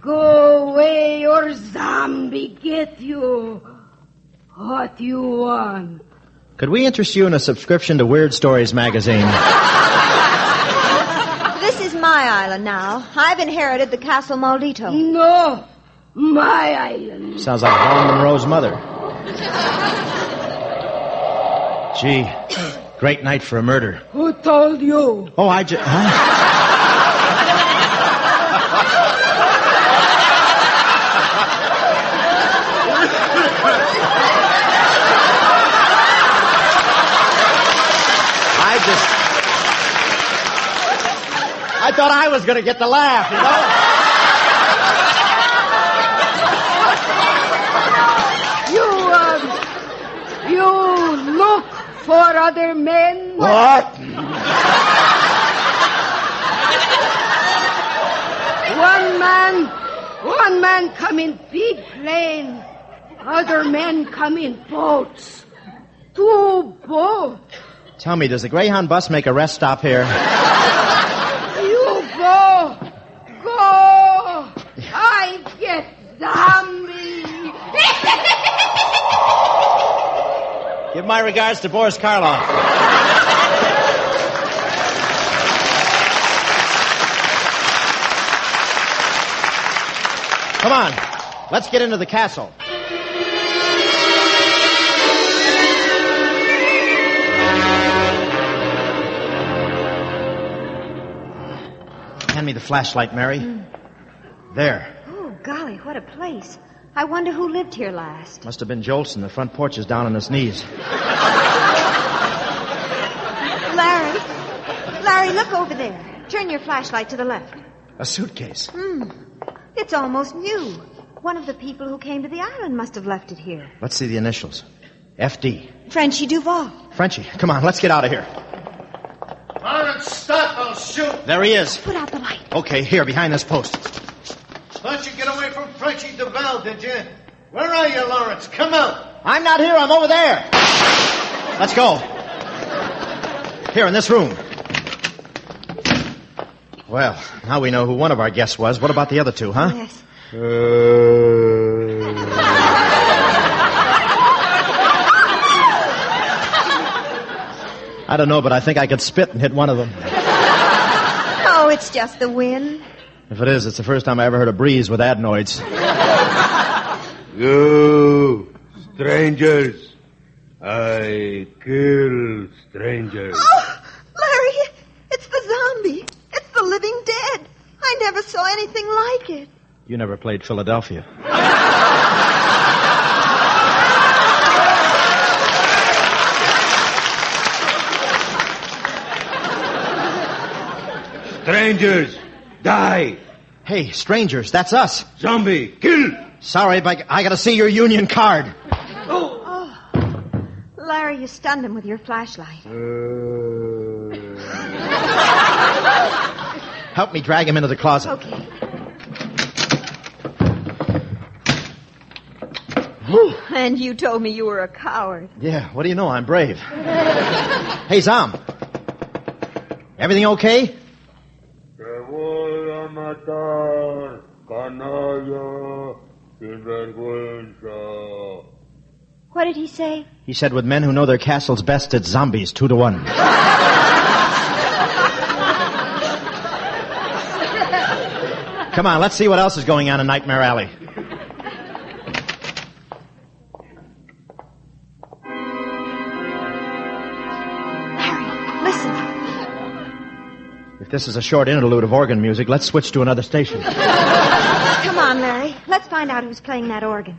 Go away or zombie get you. What you want? Could we interest you in a subscription to Weird Stories magazine? This is my island now. I've inherited the Castle Maldito. No, my island. Sounds like Marilyn Monroe's mother. Gee, great night for a murder. Who told you? Oh, huh? I thought I was going to get the laugh, you know? You look for other men? What? One man come in big plane. Other men come in boats. 2 boats. Tell me, does the Greyhound bus make a rest stop here? You go. I get zombie. Give my regards to Boris Karloff. Come on, let's get into the castle. Hand me the flashlight, Mary. There. Oh, golly, what a place. I wonder who lived here last. Must have been Jolson. The front porch is down on his knees. Larry, look over there. Turn your flashlight to the left. A suitcase. It's almost new. One of the people who came to the island must have left it here. Let's see the initials. FD. Frenchy Duval. Frenchy, come on, let's get out of here. Lawrence, stop, I'll shoot. There he is. Put out the light. Okay, here, behind this post. Thought you'd get away from Frenchy Duval, did you? Where are you, Lawrence? Come out. I'm not here, I'm over there. Let's go. Here, in this room. Well, now we know who one of our guests was. What about the other two, huh? Yes. I don't know, but I think I could spit and hit one of them. Oh, it's just the wind. If it is, it's the first time I ever heard a breeze with adenoids. You, strangers. I kill strangers. Oh, Larry, it's the zombie. It's the living dead. I never saw anything like it. You never played Philadelphia. Strangers, die. Hey, strangers, that's us. Zombie, kill. Sorry, but I gotta see your union card. Oh. Larry, you stunned him with your flashlight. Help me drag him into the closet. Okay. And you told me you were a coward. Yeah, what do you know? I'm brave. Hey, Zom. Everything okay? Te voy a matar, canalla, sin vergüenza. What did he say? He said with men who know their castles best, it's zombies 2-1. Come on, let's see what else is going on in Nightmare Alley. If this is a short interlude of organ music, let's switch to another station. Come on, Larry. Let's find out who's playing that organ.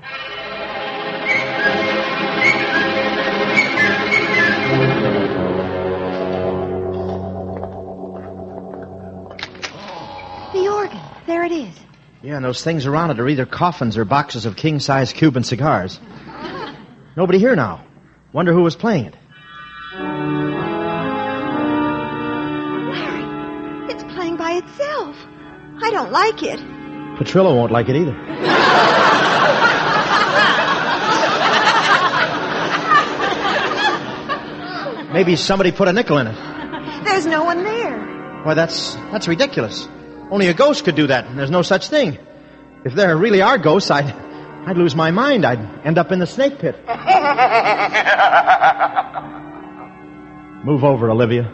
The organ. There it is. Yeah, and those things around it are either coffins or boxes of king-size Cuban cigars. Nobody here now. Wonder who was playing it. By itself. I don't like it. Petrillo won't like it either. Maybe somebody put a nickel in it. There's no one there. Why, that's ridiculous. Only a ghost could do that, and there's no such thing. If there really are ghosts, I'd lose my mind. I'd end up in the snake pit. Move over, Olivia.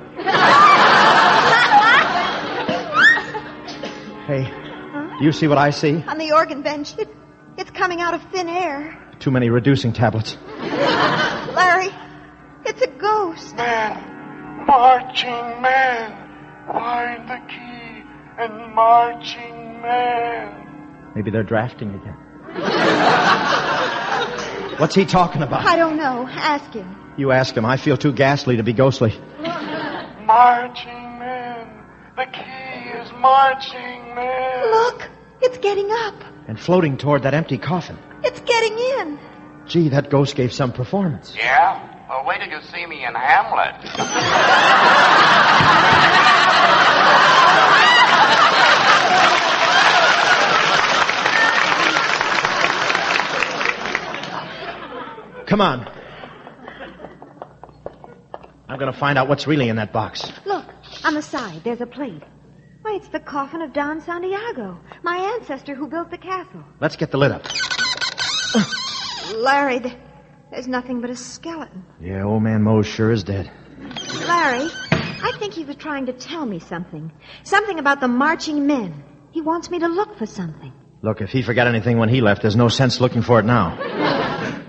Hey, do you see what I see? On the organ bench. It's coming out of thin air. Too many reducing tablets. Larry, it's a ghost. Man, marching man, find the key and marching man. Maybe they're drafting again. What's he talking about? I don't know. Ask him. You ask him. I feel too ghastly to be ghostly. Marching man, the key is marching man. Look, it's getting up. And floating toward that empty coffin. It's getting in. Gee, that ghost gave some performance. Yeah? Well, wait till you see me in Hamlet. Come on. I'm going to find out what's really in that box. Look, on the side, there's a plate. Why, it's the coffin of Don Santiago, my ancestor who built the castle. Let's get the lid up. Larry, there's nothing but a skeleton. Yeah, old man Mose sure is dead. Larry, I think he was trying to tell me something. Something about the marching men. He wants me to look for something. Look, if he forgot anything when he left, there's no sense looking for it now.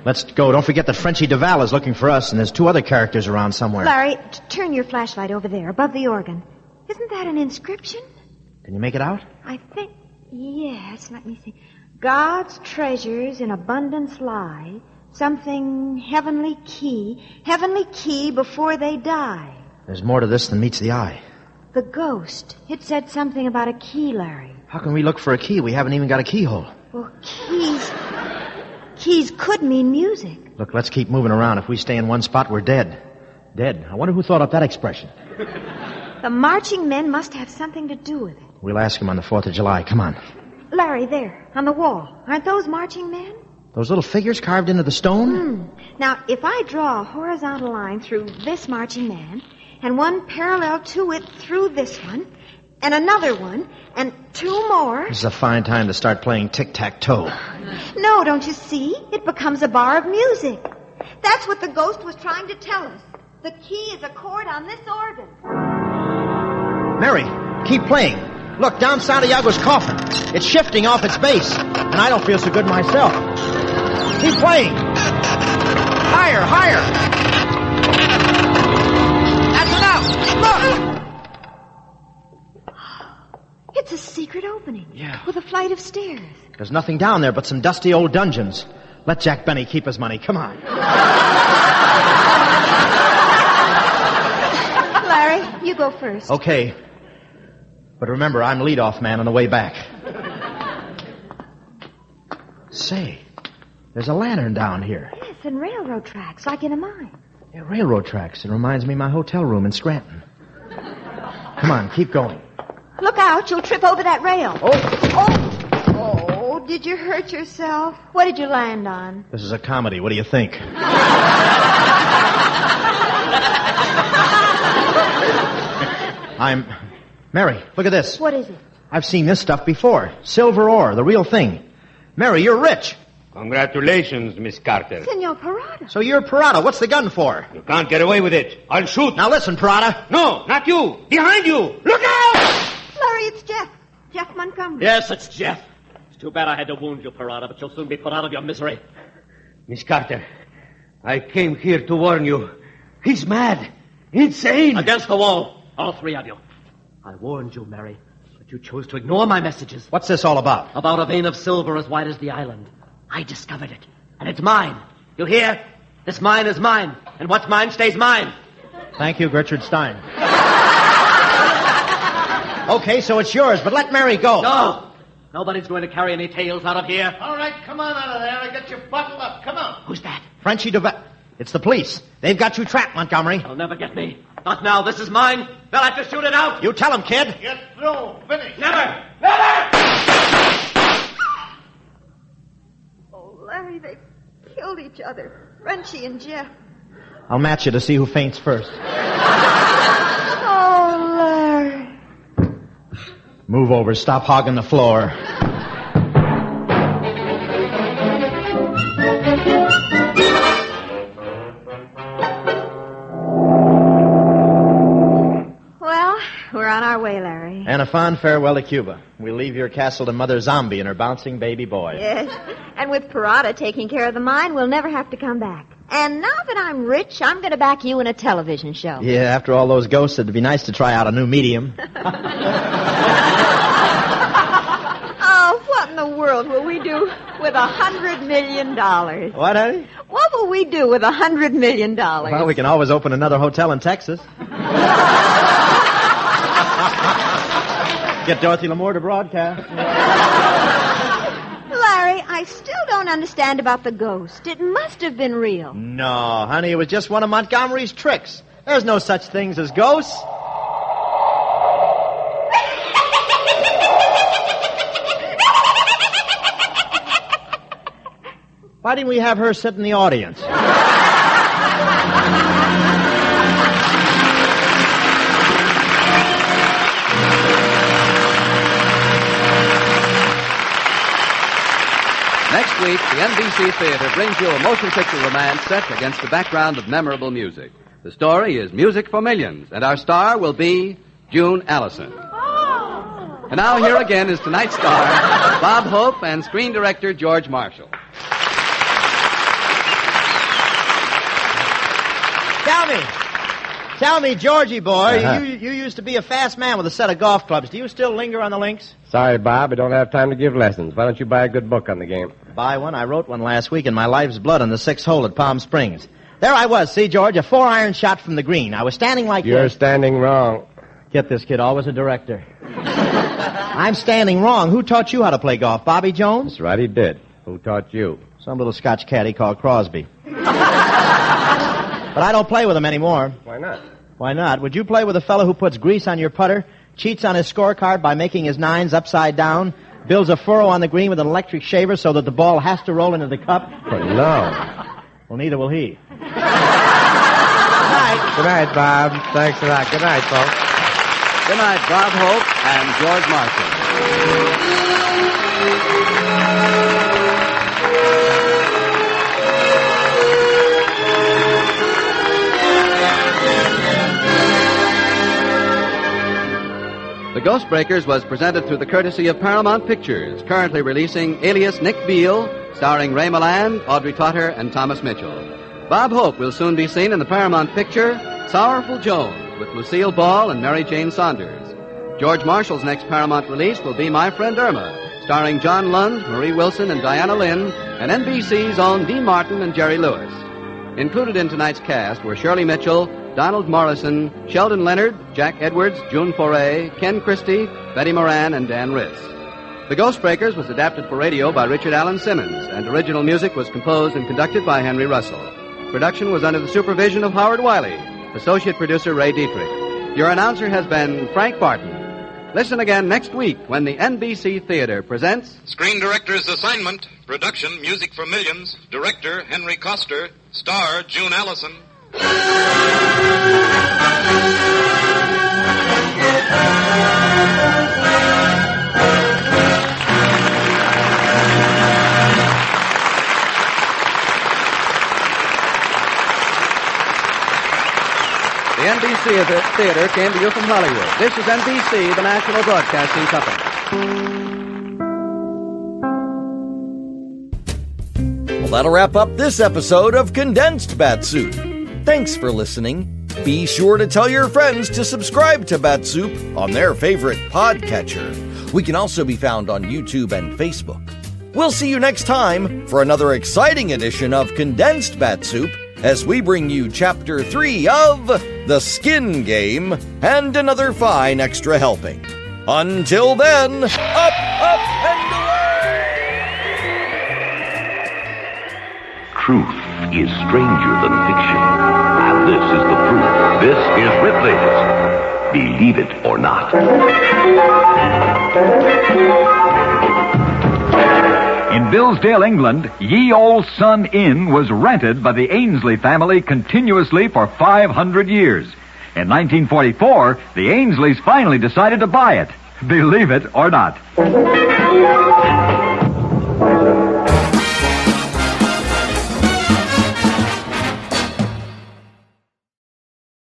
Let's go. Don't forget that Frenchie Duval is looking for us, and there's 2 other characters around somewhere. Larry, turn your flashlight over there, above the organ. Isn't that an inscription? Can you make it out? I think, yes. Let me see. God's treasures in abundance lie. Something heavenly key before they die. There's more to this than meets the eye. The ghost. It said something about a key, Larry. How can we look for a key? We haven't even got a keyhole. Well, keys could mean music. Look, let's keep moving around. If we stay in one spot, we're dead. Dead. I wonder who thought up that expression. The marching men must have something to do with it. We'll ask him on the 4th of July. Come on. Larry, there, on the wall. Aren't those marching men? Those little figures carved into the stone? Now, if I draw a horizontal line through this marching man, and one parallel to it through this one, and another one, and 2 more... This is a fine time to start playing tic-tac-toe. No, don't you see? It becomes a bar of music. That's what the ghost was trying to tell us. The key is a chord on this organ. Mary, keep playing. Look, down Santiago's coffin. It's shifting off its base, and I don't feel so good myself. Keep playing. Higher, higher. That's enough. Look. It's a secret opening. Yeah. With a flight of stairs. There's nothing down there but some dusty old dungeons. Let Jack Benny keep his money. Come on. Larry, you go first. Okay. But remember, I'm leadoff man on the way back. Say, there's a lantern down here. Yes, and railroad tracks, like in a mine. Yeah, railroad tracks. It reminds me of my hotel room in Scranton. Come on, keep going. Look out, you'll trip over that rail. Oh, did you hurt yourself? What did you land on? This is a comedy. What do you think? Mary, look at this. What is it? I've seen this stuff before. Silver ore, the real thing. Mary, you're rich. Congratulations, Miss Carter. Senor Parada. So you're Parada. What's the gun for? You can't get away with it. I'll shoot. Now listen, Parada. No, not you. Behind you. Look out! Larry, it's Jeff. Jeff Montgomery. Yes, it's Jeff. It's too bad I had to wound you, Parada, but you'll soon be put out of your misery. Miss Carter, I came here to warn you. He's mad. Insane. Against the wall. All three of you. I warned you, Mary, but you chose to ignore my messages. What's this all about? About a vein of silver as wide as the island. I discovered it, and it's mine. You hear? This mine is mine, and what's mine stays mine. Thank you, Gertrude Stein. Okay, so it's yours, but let Mary go. No! Nobody's going to carry any tales out of here. All right, come on out of there and get you bottled up. Come on. Who's that? Frenchie Duval. It's the police. They've got you trapped, Montgomery. They'll never get me. Not now. This is mine. They'll have to shoot it out. You tell them, kid. Get through. Finish. Never! Never! Oh, Larry, they killed each other. Frenchie and Jeff. I'll match you to see who faints first. Oh, Larry. Move over. Stop hogging the floor. Well, we're on our way, Larry. And a fond farewell to Cuba. We'll leave your castle to Mother Zombie and her bouncing baby boy. Yes. And with Parada taking care of the mine, we'll never have to come back. And now that I'm rich, I'm going to back you in a television show. Yeah, after all those ghosts, it'd be nice to try out a new medium. Oh, what in the world will we do with $100 million? What, honey? What will we do with $100 million? Well, we can always open another hotel in Texas. Get Dorothy Lamour to broadcast. Larry, I still don't understand about the ghost. It must have been real. No, honey, it was just one of Montgomery's tricks. There's no such things as ghosts. Why didn't we have her sit in the audience? Next week, the NBC Theater brings you a motion picture romance set against the background of memorable music. The story is Music for Millions, and our star will be June Allison. And now here again is tonight's star, Bob Hope, and screen director George Marshall. Tell me, Georgie boy, Uh-huh. you used to be a fast man with a set of golf clubs. Do you still linger on the links? Sorry, Bob, I don't have time to give lessons. Why don't you buy a good book on the game? Buy one? I wrote one last week in my life's blood on the 6th hole at Palm Springs. There I was, see, George, a 4-iron shot from the green. I was standing like You're this. standing wrong. Get this, kid, always a director. I'm standing wrong. Who taught you how to play golf? Bobby Jones? That's right, he did. Who taught you? Some little Scotch caddy called Crosby. But I don't play with him anymore. Why not? Why not? Would you play with a fellow who puts grease on your putter, cheats on his scorecard by making his nines upside down, builds a furrow on the green with an electric shaver so that the ball has to roll into the cup? Well, no. Well, neither will he. Good night, Bob. Thanks a lot. Good night, folks. Good night, Bob Hope and George Marshall. The Ghostbreakers was presented through the courtesy of Paramount Pictures, currently releasing Alias Nick Beale, starring Ray Milland, Audrey Totter, and Thomas Mitchell. Bob Hope will soon be seen in the Paramount picture Sorrowful Joan with Lucille Ball and Mary Jane Saunders. George Marshall's next Paramount release will be My Friend Irma, starring John Lund, Marie Wilson, and Diana Lynn, and NBC's own Dee Martin and Jerry Lewis. Included in tonight's cast were Shirley Mitchell, Donald Morrison, Sheldon Leonard, Jack Edwards, June Foray, Ken Christie, Betty Moran, and Dan Riss. The Ghostbreakers was adapted for radio by Richard Allen Simmons, and original music was composed and conducted by Henry Russell. Production was under the supervision of Howard Wiley, associate producer Ray Dietrich. Your announcer has been Frank Barton. Listen again next week when the NBC Theater presents Screen Director's Assignment. Production, Music for Millions. Director, Henry Coster. Star, June Allison. The NBC Theater came to you from Hollywood. This is NBC, the national broadcasting company. Well, that'll wrap up this episode of Condensed Bat-Supe. Thanks for listening. Be sure to tell your friends to subscribe to Bat-Supe on their favorite podcatcher. We can also be found on YouTube and Facebook. We'll see you next time for another exciting edition of Condensed Bat-Supe as we bring you Chapter 3 of The Skin Game and another fine extra helping. Until then, up, and Truth is stranger than fiction. And this is the proof. This is Ripley's. Believe it or not. In Billsdale, England, Ye Old Sun Inn was rented by the Ainsley family continuously for 500 years. In 1944, the Ainsleys finally decided to buy it. Believe it or not.